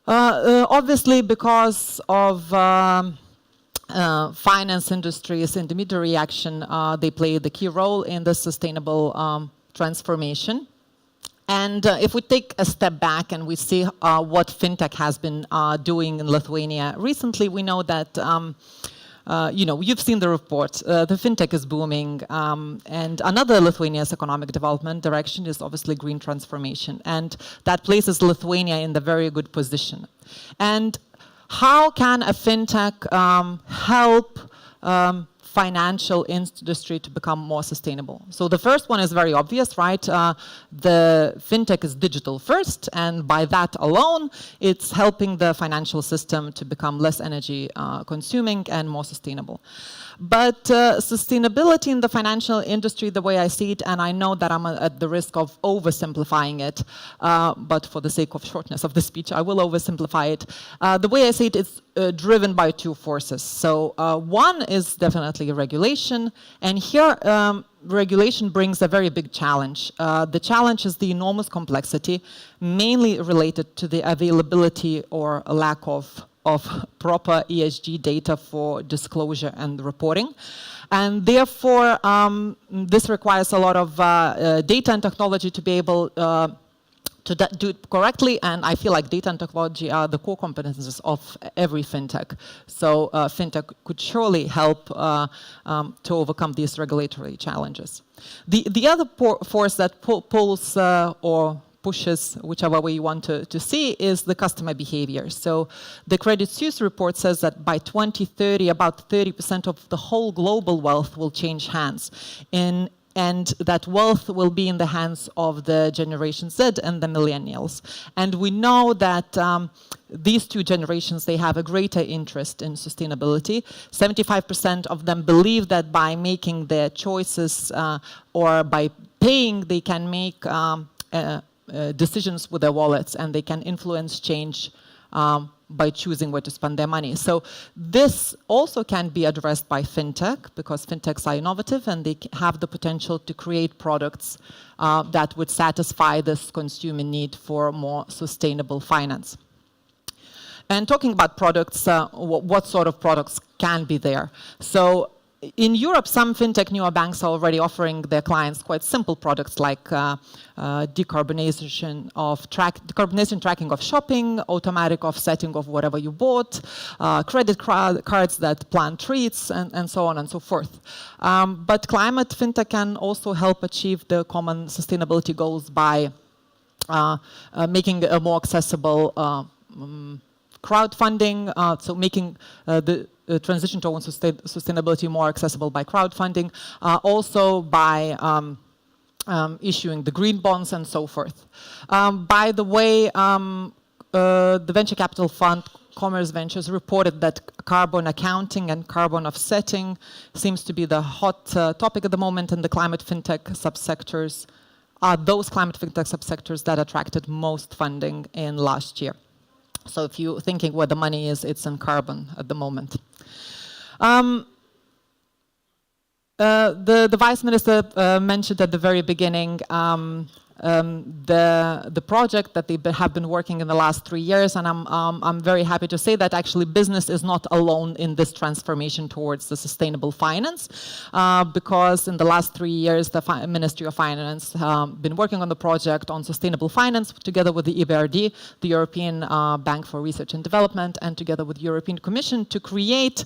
Obviously, because of finance industry's intermediary action, they play the key role in the sustainable transformation. And if we take a step back and we see what fintech has been doing in Lithuania recently, we know that you've seen the report. The fintech is booming, and another Lithuania's economic development direction is obviously green transformation, and that places Lithuania in the very good position. And how can a fintech help financial industry to become more sustainable? So the first one is very obvious, right? The fintech is digital first, and by that alone, it's helping the financial system to become less energy consuming and more sustainable. But sustainability in the financial industry, the way I see it, and I know that I'm at the risk of oversimplifying it, but for the sake of shortness of the speech, I will oversimplify it. The way I see it is driven by 2 forces. So one is definitely regulation, and here regulation brings a very big challenge. The challenge is the enormous complexity, mainly related to the availability or lack of proper ESG data for disclosure and reporting. And therefore, this requires a lot of data and technology to be able to do it correctly, and I feel like data and technology are the core competences of every fintech. So fintech could surely help to overcome these regulatory challenges. The other force that pulls or pushes, whichever way you want to see, is the customer behavior. So the Credit Suisse report says that by 2030, about 30% of the whole global wealth will change hands. And that wealth will be in the hands of the Generation Z and the millennials. And we know that these two generations, they have a greater interest in sustainability. 75% of them believe that by making their choices or by paying, they can make decisions with their wallets, and they can influence change by choosing where to spend their money. So this also can be addressed by fintech, because fintechs are innovative and they have the potential to create products that would satisfy this consumer need for more sustainable finance. And talking about products, what sort of products can be there? So in Europe, some fintech newer banks are already offering their clients quite simple products like decarbonization tracking of shopping, automatic offsetting of whatever you bought, credit cards that plan treats, and so on and so forth. But climate fintech can also help achieve the common sustainability goals by making a more accessible crowdfunding, so making the transition towards sustainability more accessible by crowdfunding, also by issuing the green bonds and so forth. By the way, the venture capital fund Commerce Ventures reported that carbon accounting and carbon offsetting seems to be the hot topic at the moment, and the climate fintech subsectors are those climate fintech subsectors that attracted most funding in last year. So if you're thinking where the money is, it's in carbon at the moment. The Vice Minister mentioned at the very beginning the project that they have been working in the last 3 years, and I'm very happy to say that actually business is not alone in this transformation towards the sustainable finance, because in the last 3 years the Ministry of Finance been working on the project on sustainable finance together with the EBRD, the European Bank for Research and Development, and together with the European Commission to create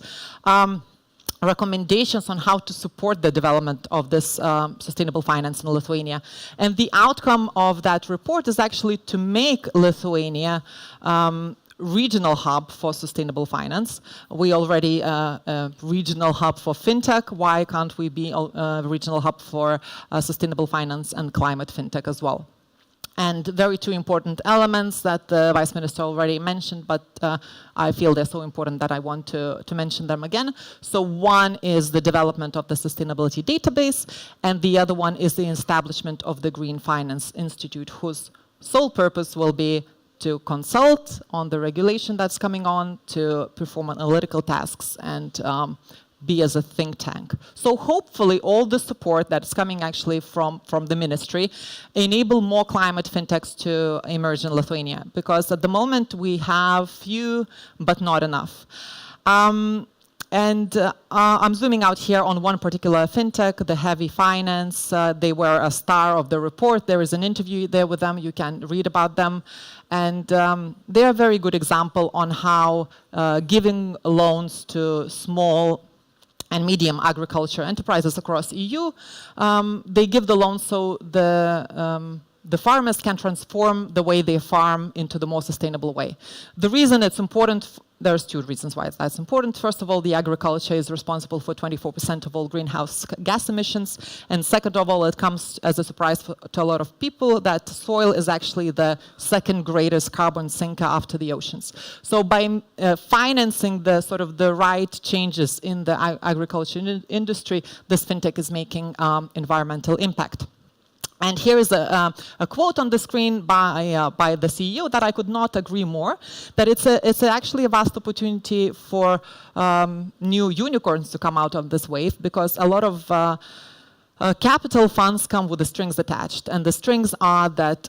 recommendations on how to support the development of this sustainable finance in Lithuania. And the outcome of that report is actually to make Lithuania regional hub for sustainable finance. We already a regional hub for fintech. Why can't we be a regional hub for sustainable finance and climate fintech as well? And very two important elements that the Vice Minister already mentioned, but I feel they're so important that I want to mention them again. So one is the development of the sustainability database, and the other one is the establishment of the Green Finance Institute, whose sole purpose will be to consult on the regulation that's coming on, to perform analytical tasks, and be as a think tank. So hopefully all the support that's coming actually from the ministry enable more climate fintechs to emerge in Lithuania, because at the moment we have few but not enough. I'm zooming out here on one particular fintech, the Heavy Finance. They were a star of the report. There is an interview there with them. You can read about them. And they're a very good example on how giving loans to small and medium agriculture enterprises across EU, they give the loans so the farmers can transform the way they farm into the more sustainable way. The reason it's important, there's two reasons why that's important. First of all, the agriculture is responsible for 24% of all greenhouse gas emissions. And second of all, it comes as a surprise to a lot of people that soil is actually the second greatest carbon sinker after the oceans. So by financing the sort of the right changes in the agriculture industry, this fintech is making environmental impact. And here is a quote on the screen by the CEO that I could not agree more, that it's actually a vast opportunity for new unicorns to come out of this wave, because a lot of capital funds come with the strings attached. And the strings are that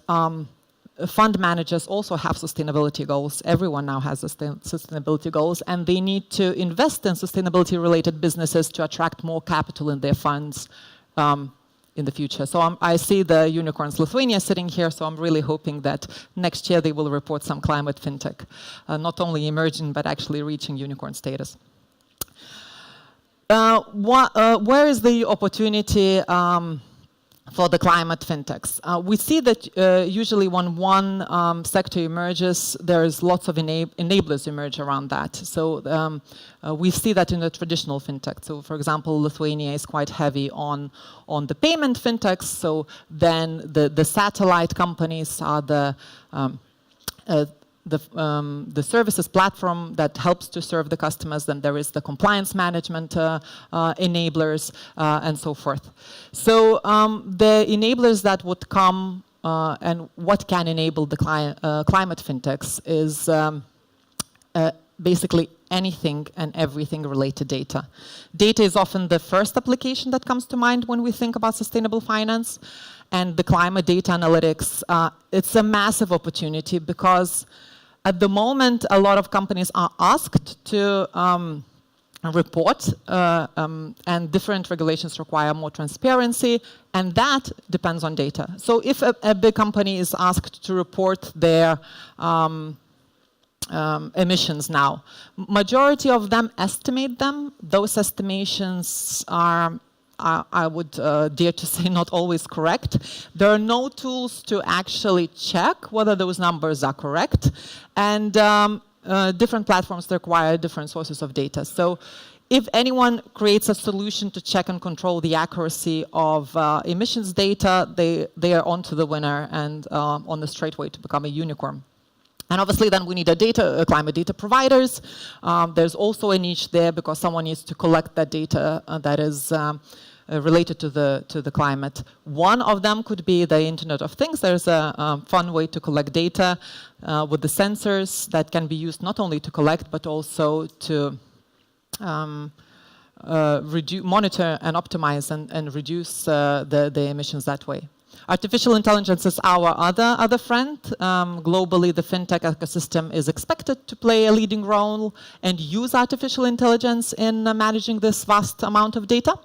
fund managers also have sustainability goals. Everyone now has sustainability goals, and they need to invest in sustainability-related businesses to attract more capital in their funds in the future. So I see the unicorns Lithuania sitting here, so I'm really hoping that next year they will report some climate fintech, not only emerging, but actually reaching unicorn status. Where is the opportunity for the climate fintechs? We see that usually when one sector emerges, there's lots of enablers emerge around that. So we see that in the traditional fintech. So for example, Lithuania is quite heavy on the payment fintechs. So then the satellite companies are the the services platform that helps to serve the customers. Then there is the compliance management enablers and so forth. So the enablers that would come and what can enable the climate fintechs is basically anything and everything related data. Data is often the first application that comes to mind when we think about sustainable finance. And the climate data analytics, it's a massive opportunity because at the moment, a lot of companies are asked to report, and different regulations require more transparency, and that depends on data. So if a big company is asked to report their emissions now, majority of them estimate them. Those estimations are I would dare to say not always correct. There are no tools to actually check whether those numbers are correct, and different platforms require different sources of data. So if anyone creates a solution to check and control the accuracy of emissions data, they are onto the winner and on the straight way to become a unicorn. And obviously then we need climate data providers. There's also a niche there because someone needs to collect that data that is related to the climate. One of them could be the Internet of Things. There's a fun way to collect data with the sensors that can be used not only to collect but also to monitor and optimize and reduce the emissions that way. Artificial intelligence is our other friend. Globally, the fintech ecosystem is expected to play a leading role and use artificial intelligence in managing this vast amount of data.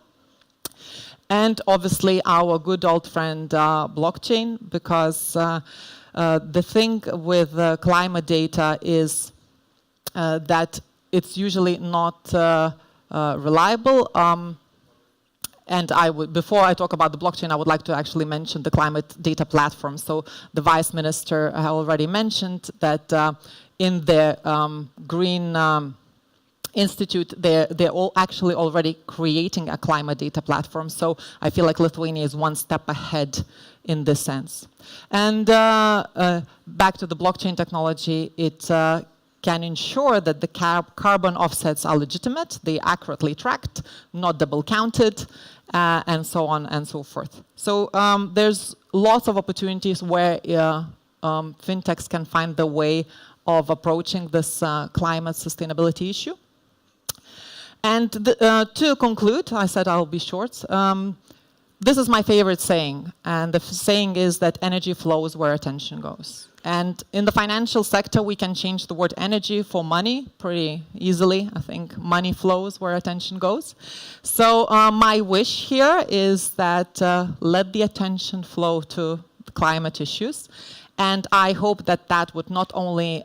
And obviously, our good old friend blockchain, because the thing with climate data is that it's usually not reliable. And before I talk about the blockchain, I would like to actually mention the climate data platform. So the Vice Minister already mentioned that in the Green Institute, they're all actually already creating a climate data platform. So I feel like Lithuania is one step ahead in this sense. And back to the blockchain technology, it can ensure that the carbon offsets are legitimate, they accurately tracked, not double counted, and so on and so forth. So there's lots of opportunities where fintechs can find the way of approaching this climate sustainability issue. And to conclude, I said I'll be short. This is my favorite saying, and the saying is that energy flows where attention goes. And in the financial sector, we can change the word energy for money pretty easily. I think money flows where attention goes. So my wish here is that let the attention flow to the climate issues. And I hope that that would not only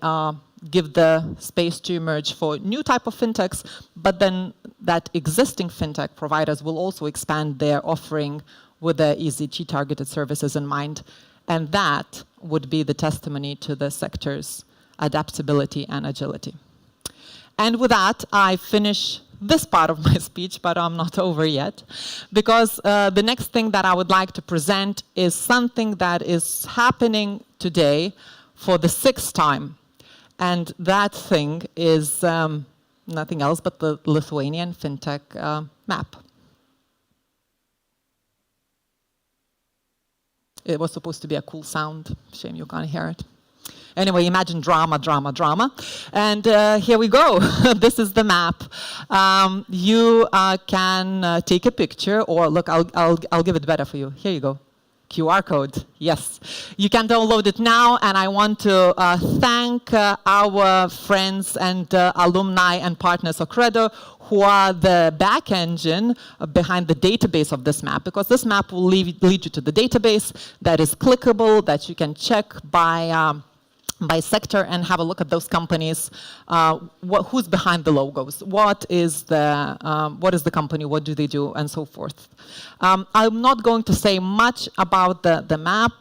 give the space to emerge for new type of fintechs, but then that existing fintech providers will also expand their offering with the ESG targeted services in mind. And that would be the testimony to the sector's adaptability and agility. And with that, I finish this part of my speech, but I'm not over yet, because the next thing that I would like to present is something that is happening today for the 6th time. And that thing is nothing else but the Lithuanian Fintech map. It was supposed to be a cool sound. Shame you can't hear it. Anyway, imagine drama, drama, drama. And here we go. This is the map. You can take a picture, or look, I'll give it better for you. Here you go. QR code, yes. You can download it now, and I want to thank our friends and alumni and partners of Credo, who are the back engine behind the database of this map, because this map will lead you to the database that is clickable, that you can check by sector and have a look at those companies, who's behind the logos, what is the company, what do they do, and so forth. I'm not going to say much about the map.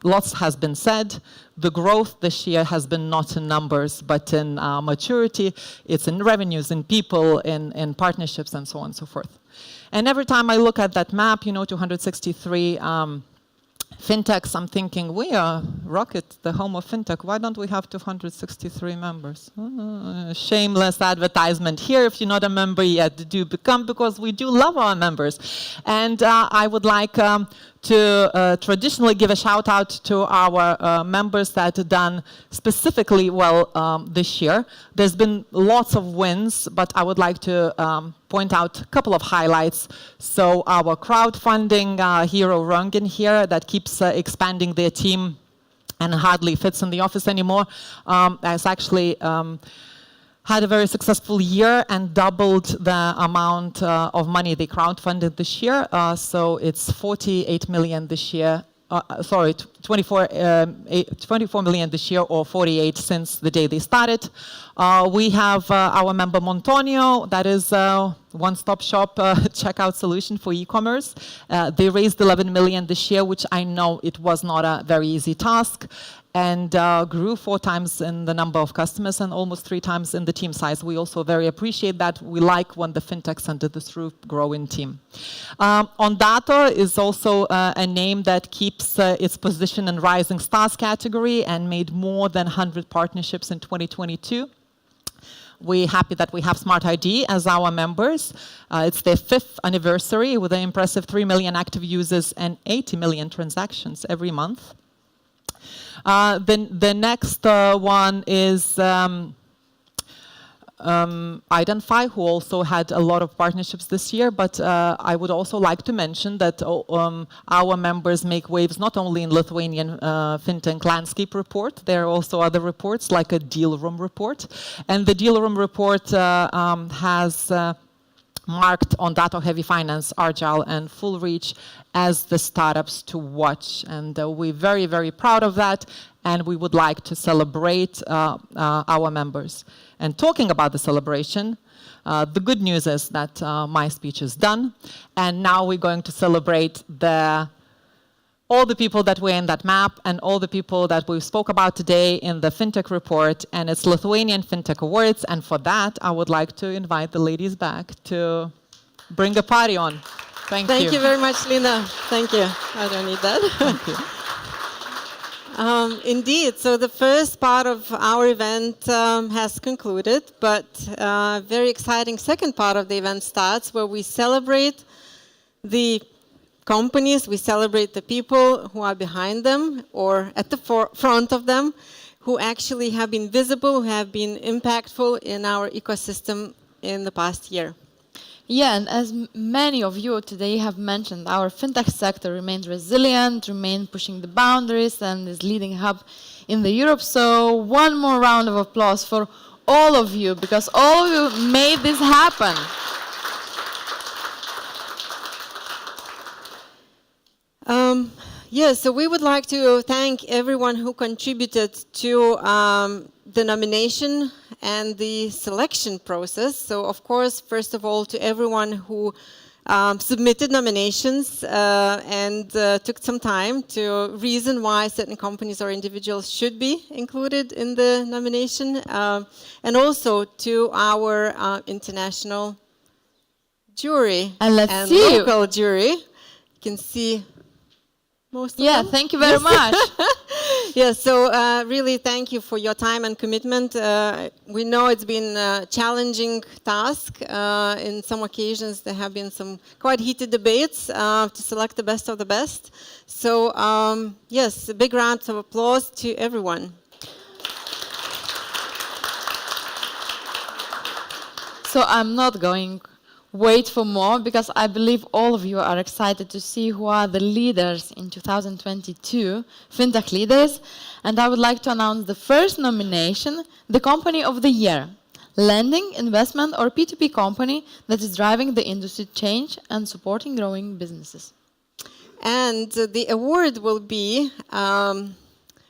Lots has been said. The growth this year has been not in numbers, but in maturity. It's in revenues, in people, in partnerships, and so on and so forth. And every time I look at that map, 263 Fintechs, I'm thinking, we are Rockit, the home of Fintech. Why don't we have 263 members? Shameless advertisement here. If you're not a member yet, do become, because we do love our members. And I would like to traditionally give a shout out to our members that have done specifically well this year. There's been lots of wins, but I would like to point out a couple of highlights. So our crowdfunding hero Röntgen here that keeps expanding their team and hardly fits in the office anymore has actually had a very successful year and doubled the amount of money they crowdfunded this year. So it's 48 million this year. 24 million this year, or 48 since the day they started. We have our member Montonio, that is a one-stop shop checkout solution for e-commerce. They raised 11 million this year, which I know it was not a very easy task, and grew 4 times in the number of customers and almost 3 times in the team size. We also very appreciate that. We like when the fintechs under this roof grow in team. Ondato is also a name that keeps its position in Rising Stars category and made more than 100 partnerships in 2022. We're happy that we have Smart ID as our members. It's their 5th anniversary with an impressive 3 million active users and 80 million transactions every month. The next one is Identify, who also had a lot of partnerships this year, but I would also like to mention that our members make waves not only in Lithuanian Fintech Landscape report, there are also other reports like a deal room report. And the deal room report has marked Ondato Heavy Finance, Agile and Full Reach as the startups to watch. And we're very, very proud of that. And we would like to celebrate our members. And talking about the celebration, the good news is that my speech is done. And now we're going to celebrate all the people that were in that map and all the people that we spoke about today in the Fintech report. And it's Lithuanian Fintech Awards. And for that, I would like to invite the ladies back to bring a party on. Thank you.
Thank you very much, Lina. Thank you. I don't need that.
Thank you.
Indeed, so the first part of our event has concluded, but very exciting second part of the event starts, where we celebrate the companies, we celebrate the people who are behind them or at the front of them, who actually have been visible, who have been impactful in our ecosystem in the past year.
Yeah, and as many of you today have mentioned, our fintech sector remains resilient, remains pushing the boundaries, and is leading hub in the Europe. So one more round of applause for all of you, because all of you made this happen.
Yes, so we would like to thank everyone who contributed to the nomination and the selection process. So, of course, first of all, to everyone who submitted nominations and took some time to reason why certain companies or individuals should be included in the nomination, and also to our international jury
And let's see.
local jury. You can see most of them.
Thank you very much.
Yes, so really thank you for your time and commitment. We know it's been a challenging task. In some occasions there have been some quite heated debates to select the best of the best. So yes, a big round of applause to everyone.
So I'm not going wait for more, because I believe all of you are excited to see who are the leaders in 2022, FinTech leaders. And I would like to announce the first nomination, the Company of the Year, lending, investment or P2P company that is driving the industry change and supporting growing businesses.
And the award will be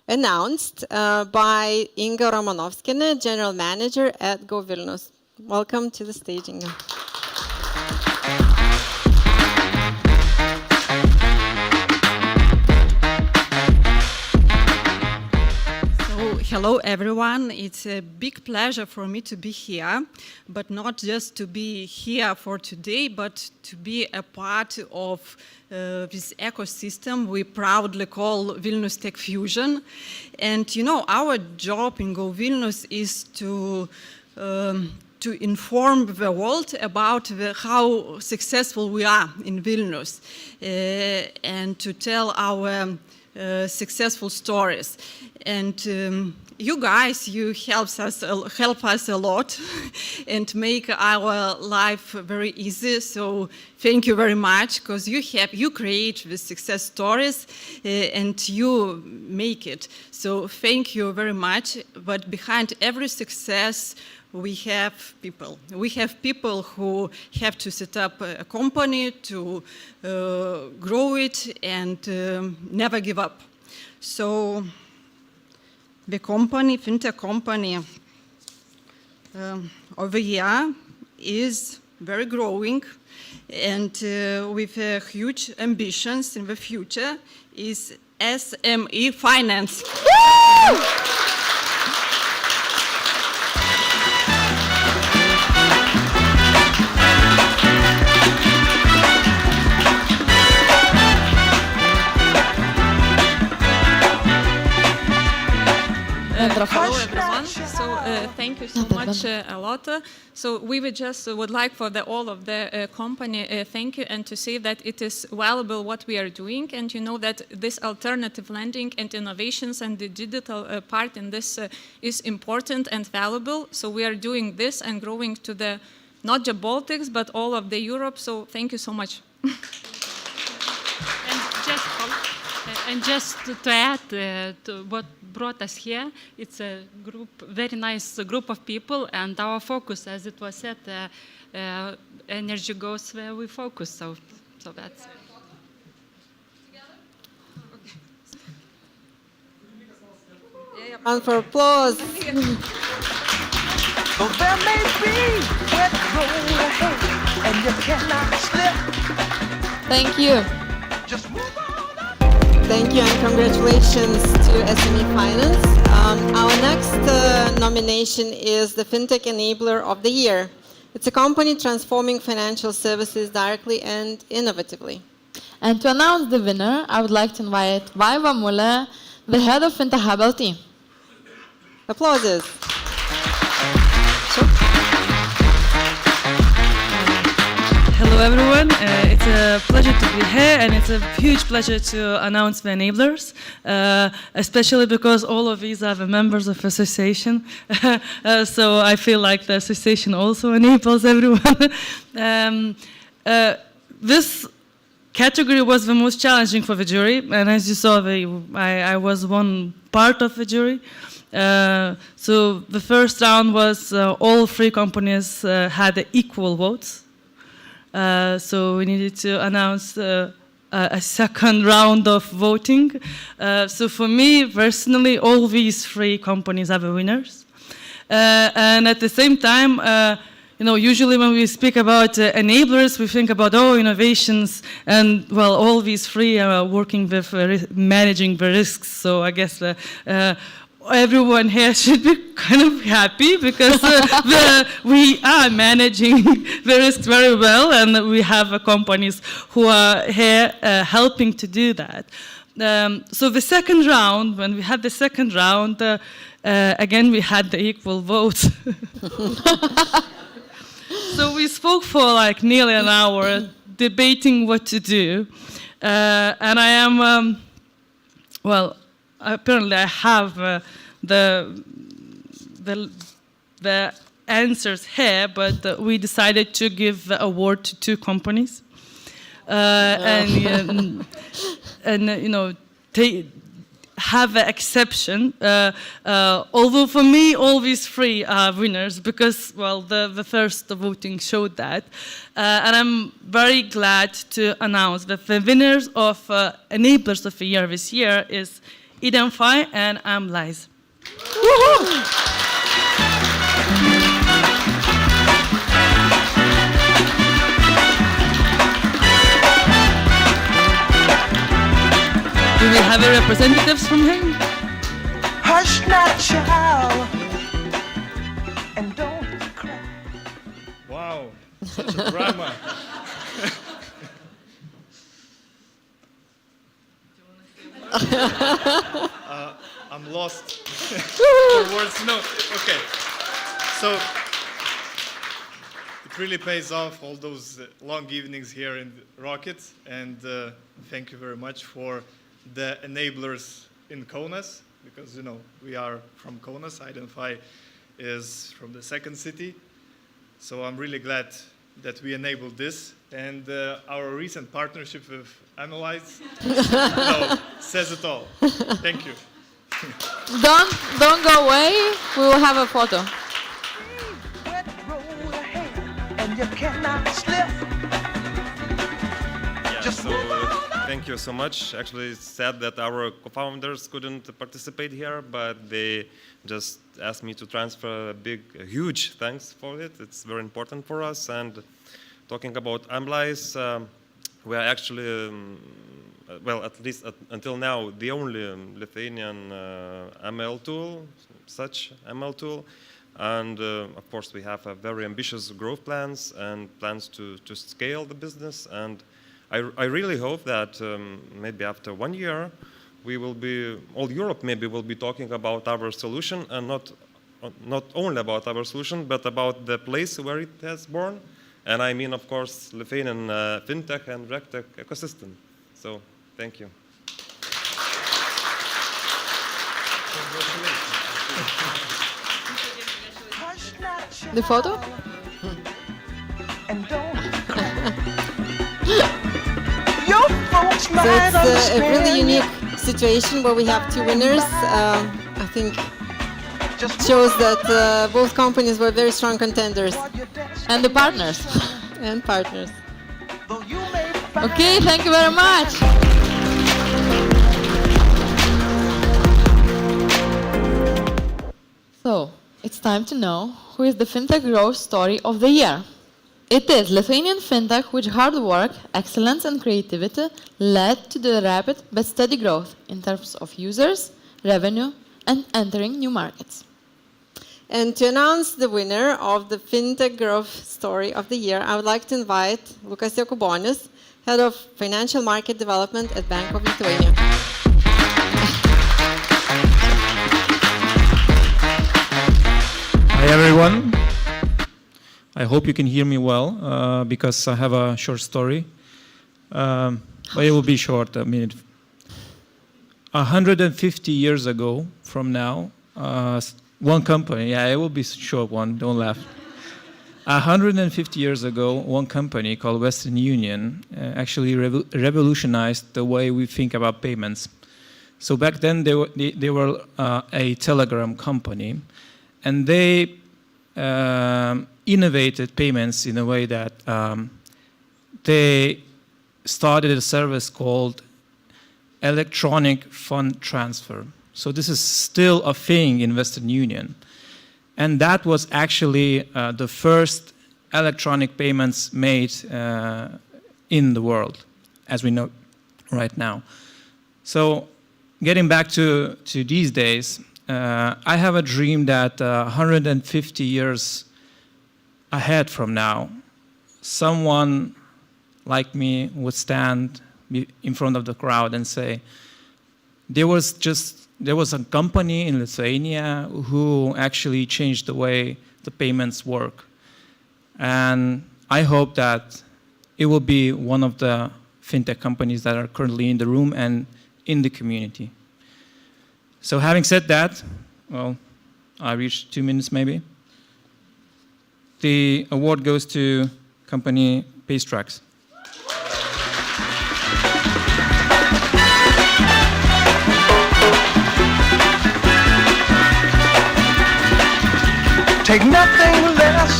announced by Inga Romanovskina, General Manager at Go Vilnius. Welcome to the stage, Inga.
Hello, everyone. It's a big pleasure for me to be here, but not just to be here for today, but to be a part of this ecosystem we proudly call Vilnius Tech Fusion. And you know, our job in Go Vilnius is to inform the world about how successful we are in Vilnius and to tell our successful stories. And you guys, you help us a lot and make our life very easy. So thank you very much, because you create the success stories and you make it. So thank you very much. But behind every success, we have people. We have people who have to set up a company, to grow it, and never give up. So the company, Fintech company, over here is very growing, and with huge ambitions in the future is SME Finance.
Hello everyone. So thank you so much a lot. So we would like for all of the company thank you, and to say that it is valuable what we are doing, and you know that this alternative lending and innovations and the digital part in this is important and valuable. So we are doing this and growing to the not just Baltics but all of the Europe. So thank you so much.
And just to add to what brought us here, it's a very nice group of people, and our focus, as it was said, energy goes where we focus. So that's.
Round for applause.
So there may be wet road ahead, and you cannot slip.
Thank you.
Just move on.
Thank you and congratulations to SME Finance. Our next nomination is the Fintech Enabler of the Year. It's a company transforming financial services directly and innovatively.
And to announce the winner, I would like to invite Vaiva Muller, the head of Fintech Hub LT.
Applauses.
Hello everyone, it's a pleasure to be here, and it's a huge pleasure to announce the enablers, especially because all of these are the members of the association, so I feel like the association also enables everyone. This category was the most challenging for the jury, and as you saw, I was one part of the jury. So the first round was all three companies had equal votes. So we needed to announce a second round of voting. So for me, personally, all these three companies are the winners. And at the same time, you know, usually when we speak about enablers, we think about, innovations, and well, all these three are working with managing the risks. So I guess everyone here should be kind of happy, because we are managing the risks very well, and we have companies who are here helping to do that. So the second round, when we had the second round, again we had the equal votes. So we spoke for like nearly an hour debating what to do, and I am, apparently I have the answers here, but we decided to give the award to two companies, and you know, have an exception. Although for me, all these three are winners, because well, the first voting showed that, and I'm very glad to announce that the winners of Enablers of the Year this year is Identify and Lies. Do we have representatives from him?
Hush not, child.
Such a drama. I'm lost for words. No, okay. So it really pays off, all those long evenings here in Rockit, and thank you very much for the enablers in Kaunas, because we are from Kaunas. Identify is from the second city, so I'm really glad that we enabled this, and our recent partnership with Analyze says it all. Thank you.
Don't go away. We will have a photo.
Wet road ahead, and you cannot slip.
Yeah, so thank you so much. Actually, it's sad that our co-founders couldn't participate here, but they just asked me to transfer a huge thanks for it. It's very important for us. And talking about Amlice, we are actually, well, at least until now, the only Lithuanian ML tool, such ML tool. And of course, we have very ambitious growth plans and plans to scale the business. And I really hope that maybe after 1 year, we will be, all Europe maybe will be talking about our solution, and not only about our solution, but about the place where it has born. And I mean, of course, Lithuanian Fintech and RegTech ecosystem. So, thank you.
The photo?
So it's a really unique situation where we have two winners. I think shows that both companies were very strong contenders.
And the partners.
And partners.
Okay, thank you very much. So, it's time to know who is the FinTech growth story of the year. It is Lithuanian FinTech, which hard work, excellence and creativity led to the rapid but steady growth in terms of users, revenue and entering new markets.
And to announce the winner of the FinTech Growth Story of the Year, I would like to invite Lukas Jakubonis, Head of Financial Market Development at Bank of Lithuania.
Hi everyone. I hope you can hear me well, because I have a short story. But it will be short, a minute. 150 years ago from now, one company, yeah, it will be a short one, don't laugh. 150 years ago, one company called Western Union actually revolutionized the way we think about payments. So back then, they were a telegram company, and they innovated payments in a way that they started a service called electronic fund transfer. So this is still a thing in Western Union. And that was actually the first electronic payments made in the world, as we know right now. So getting back to these days, I have a dream that 150 years ahead from now, someone like me would stand in front of the crowd and say, there was a company in Lithuania who actually changed the way the payments work. And I hope that it will be one of the fintech companies that are currently in the room and in the community. So having said that, well, I reached 2 minutes maybe. The award goes to company Pacetracks.
Take nothing less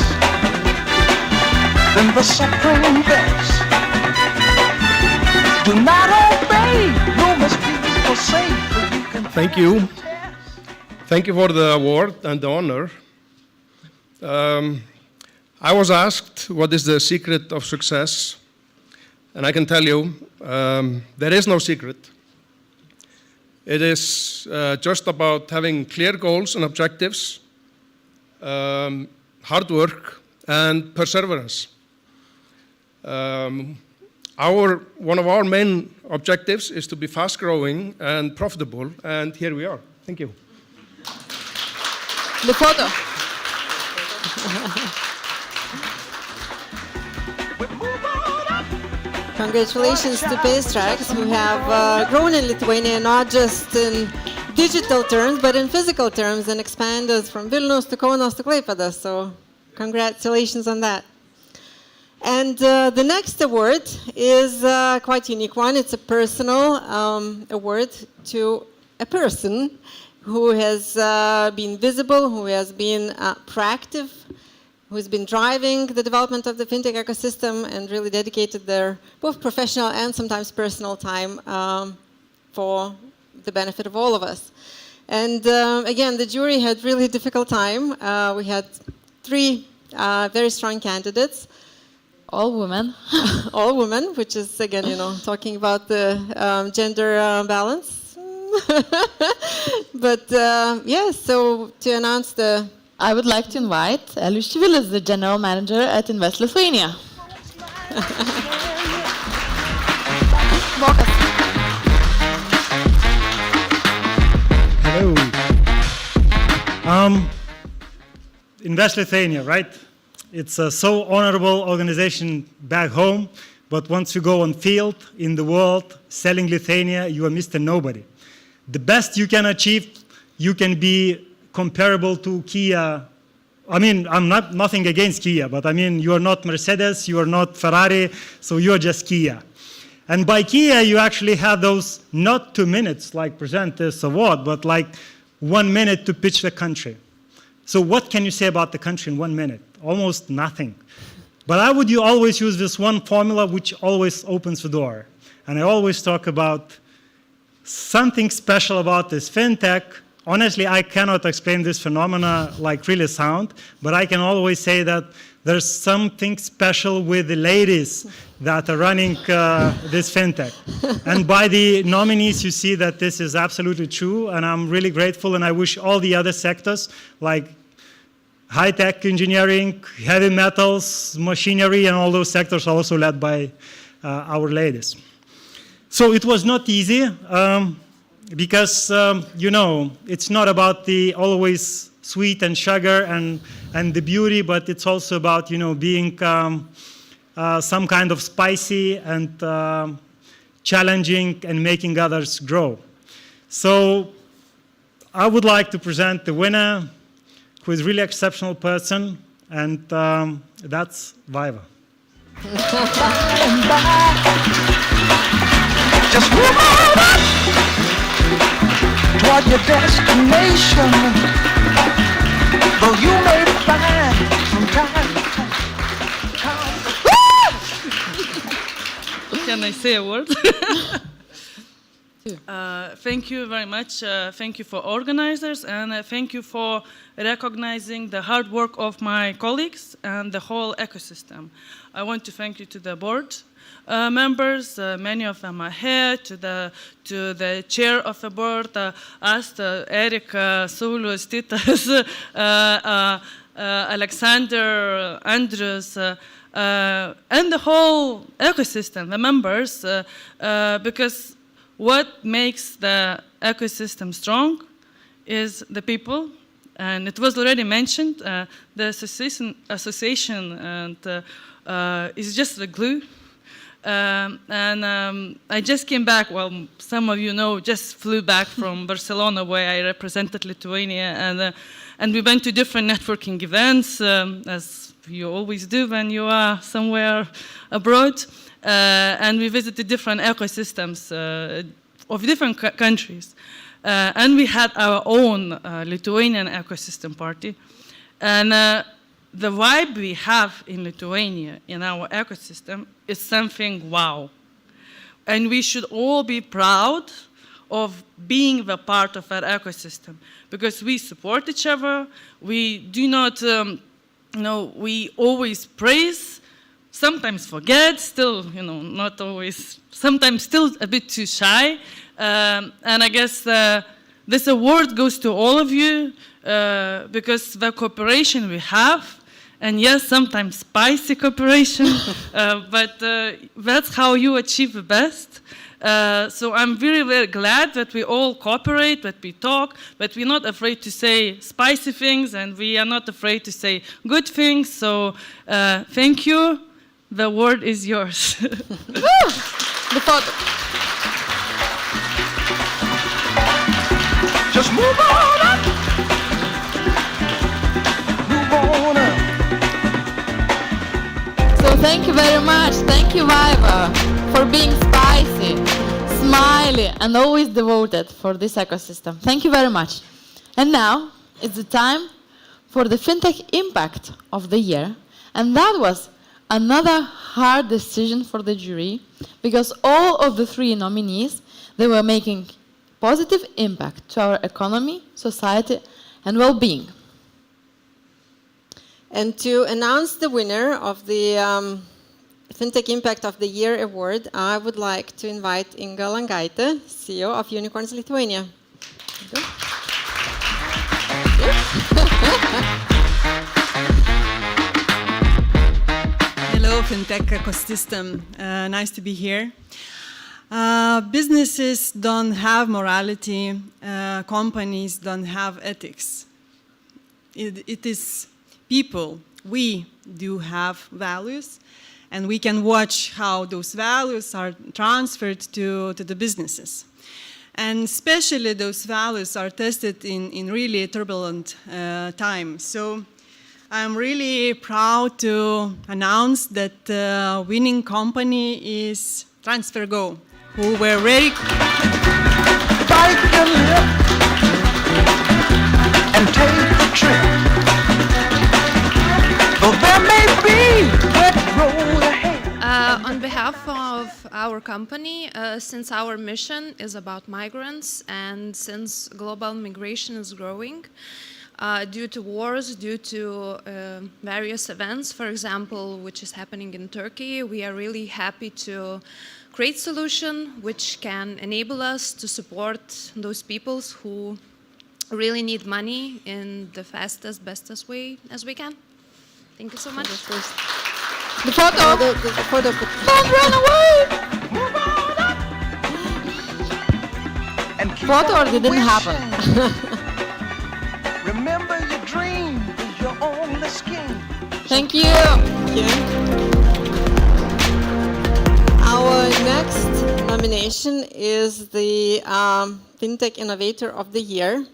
than the supreme best. Do not obey, you must be forsaken.
Thank you. Thank you for the award and the honor. I was asked what is the secret of success, and I can tell you there is no secret. It is just about having clear goals and objectives, hard work and perseverance. One of our main objectives is to be fast-growing and profitable, and here we are. Thank you.
The photo.
Congratulations to Paystracks, who have grown in Lithuania not just in digital terms, but in physical terms, and expanded from Vilnius to Kaunas to Klaipėda. So congratulations on that. And the next award is quite a unique one. It's a personal award to a person who has been visible, who has been proactive, who has been driving the development of the fintech ecosystem and really dedicated their both professional and sometimes personal time for the benefit of all of us. And again, the jury had really difficult time. We had 3 very strong candidates.
All women.
All women, which is, again, talking about the gender balance. But yes, so to announce the...
I would like to invite Elius Čivilis, the General Manager at Invest Lithuania.
Hello. Invest Lithuania, right? It's a so honorable organization back home, but once you go on field in the world selling Lithuania, you are Mr. Nobody. The best you can achieve, you can be comparable to Kia. I mean, I'm nothing against Kia, but I mean, you are not Mercedes, you are not Ferrari, so you are just Kia. And by Kia, you actually have those not 2 minutes, like present this award, but like 1 minute to pitch the country. So what can you say about the country in 1 minute? Almost nothing. But I would always use this one formula which always opens the door. And I always talk about something special about this fintech. Honestly, I cannot explain this phenomena like really sound, but I can always say that there's something special with the ladies that are running this fintech. And by the nominees, you see that this is absolutely true, and I'm really grateful, and I wish all the other sectors, like high-tech engineering, heavy metals, machinery, and all those sectors are also led by our ladies. So it was not easy, because, it's not about the always sweet and sugar and the beauty, but it's also about, being some kind of spicy and challenging and making others grow. So I would like to present the winner, who is really exceptional person, and that's Vaiva.
Just move on toward your destination, though you may find from time to time.
Can I say a word? Thank you very much. Thank you for organizers, and thank you for recognizing the hard work of my colleagues and the whole ecosystem. I want to thank you to the board members. Many of them are here. To the chair of the board, Asta, Erika, Saulius, Titas, Alexander, Andrews, and the whole ecosystem, the members, because what makes the ecosystem strong is the people. And it was already mentioned, the association and, is just the glue. I just came back, well, some of you know, just flew back from Barcelona, where I represented Lithuania, and we went to different networking events, as you always do when you are somewhere abroad, and we visited different ecosystems of different countries. And we had our own Lithuanian ecosystem party. And the vibe we have in Lithuania, in our ecosystem, is something wow. And we should all be proud of being the part of that ecosystem, because we support each other. We do not, we always praise, sometimes forget, still, not always, sometimes still a bit too shy. And I guess this award goes to all of you, because the cooperation we have and yes, sometimes spicy cooperation, but that's how you achieve the best. So I'm very, very glad that we all cooperate, that we talk, but we're not afraid to say spicy things, and we are not afraid to say good things. So thank you. The word is yours.
Just move on up. Move on up.
So thank you very much. Thank you, Vaiva, for being spicy, smiley, and always devoted for this ecosystem. Thank you very much. And now it's the time for the FinTech Impact of the Year. And that was another hard decision for the jury, because all of the three nominees, they were making positive impact to our economy, society, and well-being.
And to announce the winner of the FinTech Impact of the Year award, I would like to invite Inga Langaitė, CEO of Unicorns Lithuania.
Hello, FinTech ecosystem. Nice to be here. Businesses don't have morality. Companies don't have ethics. It is people. We do have values, and we can watch how those values are transferred to the businesses. And especially those values are tested in really turbulent times. So I'm really proud to announce that the winning company is TransferGo, who were very...
Bite your lip and take the trip. Though there may be wet road ahead.
On behalf of our company, since our mission is about migrants and since global migration is growing, due to wars, due to various events, for example, which is happening in Turkey, we are really happy to create solution which can enable us to support those peoples who really need money in the fastest, bestest way as we can. Thank you so much.
The photo!
The photo.
Don't run away! Photo or didn't happen?
Remember your dream is your only skin.
Thank you.
Our next nomination is the FinTech Innovator of the Year.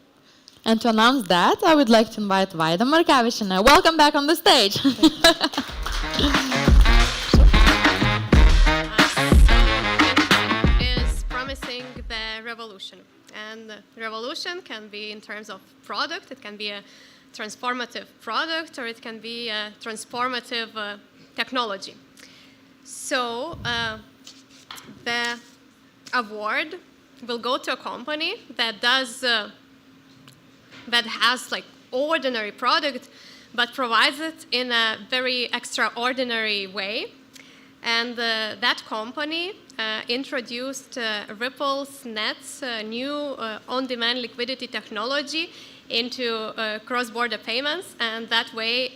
And to announce that, I would like to invite Vaida Markavičienė. Welcome back on the stage.
Is promising the revolution. And revolution can be in terms of product, it can be a transformative product, or it can be a transformative technology. So the award will go to a company that does that has like ordinary product, but provides it in a very extraordinary way. And that company introduced Ripple's Net's new on-demand liquidity technology into cross-border payments, and that way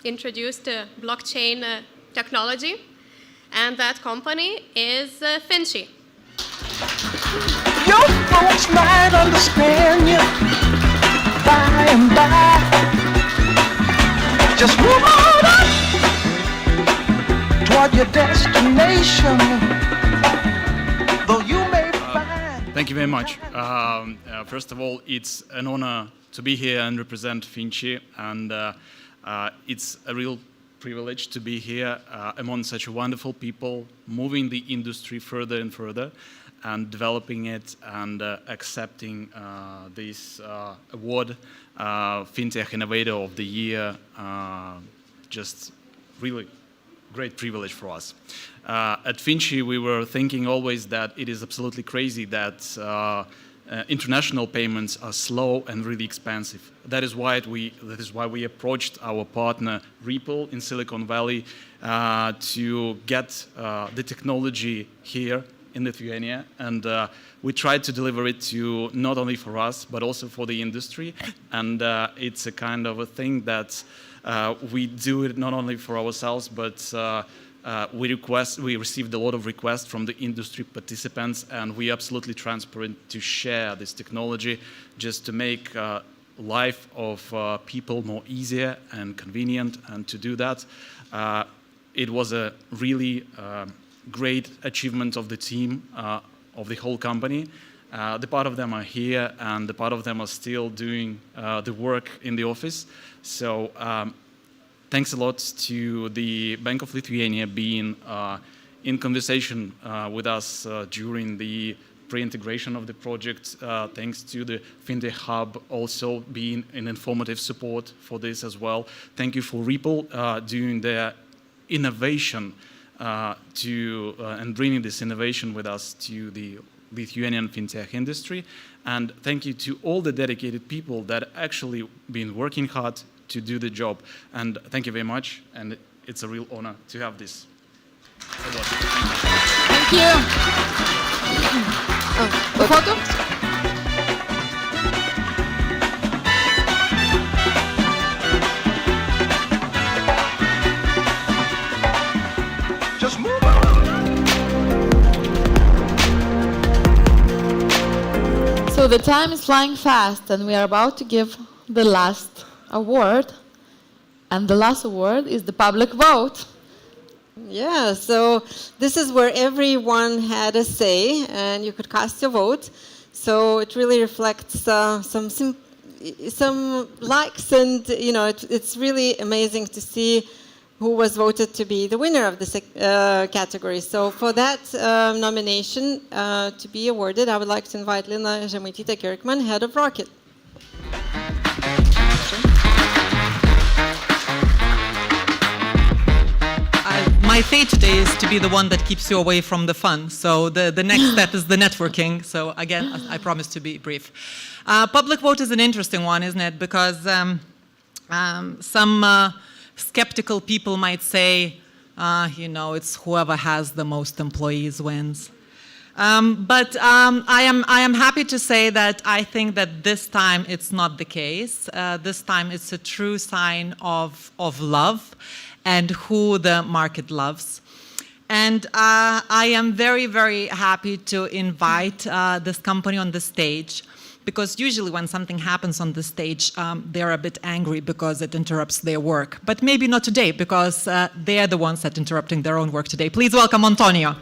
introduced blockchain technology. And that company is Finchi.
Your folks might understand you by and by. Just move on up toward your destination, though you may find...
Thank you very much. First of all, it's an honor to be here and represent Finchi, and it's a real privilege to be here among such wonderful people, moving the industry further and further, and developing it and accepting this award, FinTech Innovator of the Year. Just really great privilege for us. At Finchi, we were thinking always that it is absolutely crazy that international payments are slow and really expensive. That is why we approached our partner Ripple in Silicon Valley to get the technology here in Lithuania, and we tried to deliver it to not only for us, but also for the industry. And it's a kind of a thing that we do it not only for ourselves, but we received a lot of requests from the industry participants, and we are absolutely transparent to share this technology just to make life of people more easier and convenient. And to do that, it was a really great achievement of the team, of the whole company. The part of them are here, and the part of them are still doing the work in the office. So thanks a lot to the Bank of Lithuania being in conversation with us during the pre-integration of the project. Thanks to the Fintech Hub also being an informative support for this as well. Thank you for Ripple doing their innovation and bringing this innovation with us to the Lithuanian fintech industry. And thank you to all the dedicated people that actually been working hard to do the job. And thank you very much. And it's a real honor to have this award.
Thank you. A photo?
Just move on.
So the time is flying fast, and we are about to give the last award. And the last award is the public vote.
Yeah, so this is where everyone had a say, and you could cast your vote. So it really reflects some likes, and it's really amazing to see who was voted to be the winner of this category. So for that nomination to be awarded, I would like to invite Lina Žemaitytė-Kirkman, head of Rockit.
My fate today is to be the one that keeps you away from the fun. So the next step is the networking. So again, I promise to be brief. Public vote is an interesting one, isn't it? Because some skeptical people might say, it's whoever has the most employees wins. But I am happy to say that I think that this time it's not the case. This time it's a true sign of love and who the market loves. And I am very, very happy to invite this company on the stage, because usually when something happens on the stage, they're a bit angry because it interrupts their work. But maybe not today, because they're the ones that are interrupting their own work today. Please welcome Antonio.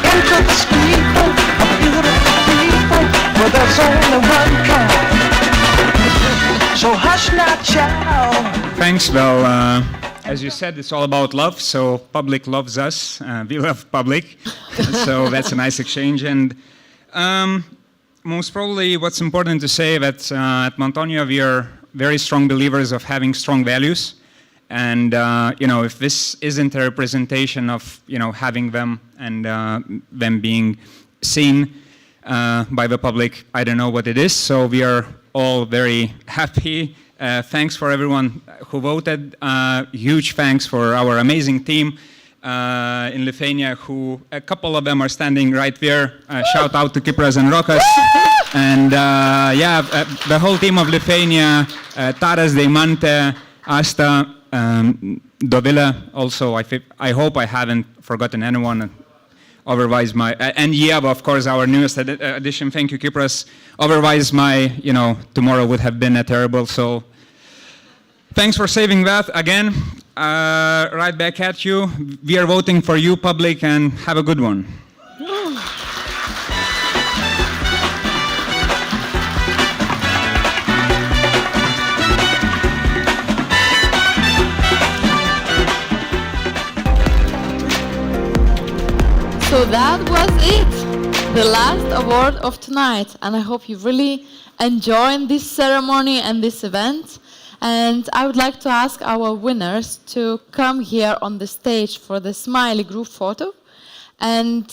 Enter the steeple of beautiful people, but there's only one kind. So hush now, child.
Thanks. Well, as you said, it's all about love. So public loves us. We love public. So that's a nice exchange. And most probably what's important to say that at Montonio, we are very strong believers of having strong values. And, if this isn't a representation of, having them and them being seen by the public, I don't know what it is. So we are all very happy. Thanks for everyone who voted. Huge thanks for our amazing team in Lithuania, who a couple of them are standing right there. Shout out to Kipras and Rokas. And the whole team of Lithuania, Taras, Deimante, Asta, Dovila, also, I hope I haven't forgotten anyone. Otherwise, and Yeva, of course, our newest addition. Thank you, Kipras. Otherwise, tomorrow would have been terrible. So, thanks for saving that again. Right back at you. We are voting for you, public, and have a good one.
So that was it, the last award of tonight. And I hope you really enjoyed this ceremony and this event. And I would like to ask our winners to come here on the stage for the smiley group photo. And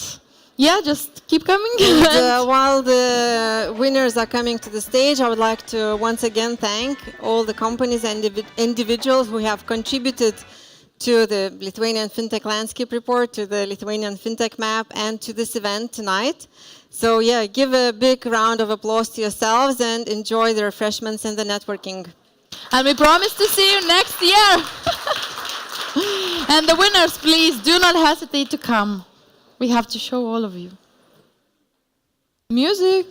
just keep coming.
And, while the winners are coming to the stage, I would like to once again thank all the companies and individuals who have contributed to the Lithuanian Fintech Landscape report, to the Lithuanian Fintech map, and to this event tonight. So yeah, give a big round of applause to yourselves and enjoy the refreshments and the networking.
And we promise to see you next year. And the winners, please do not hesitate to come. We have to show all of you. Music.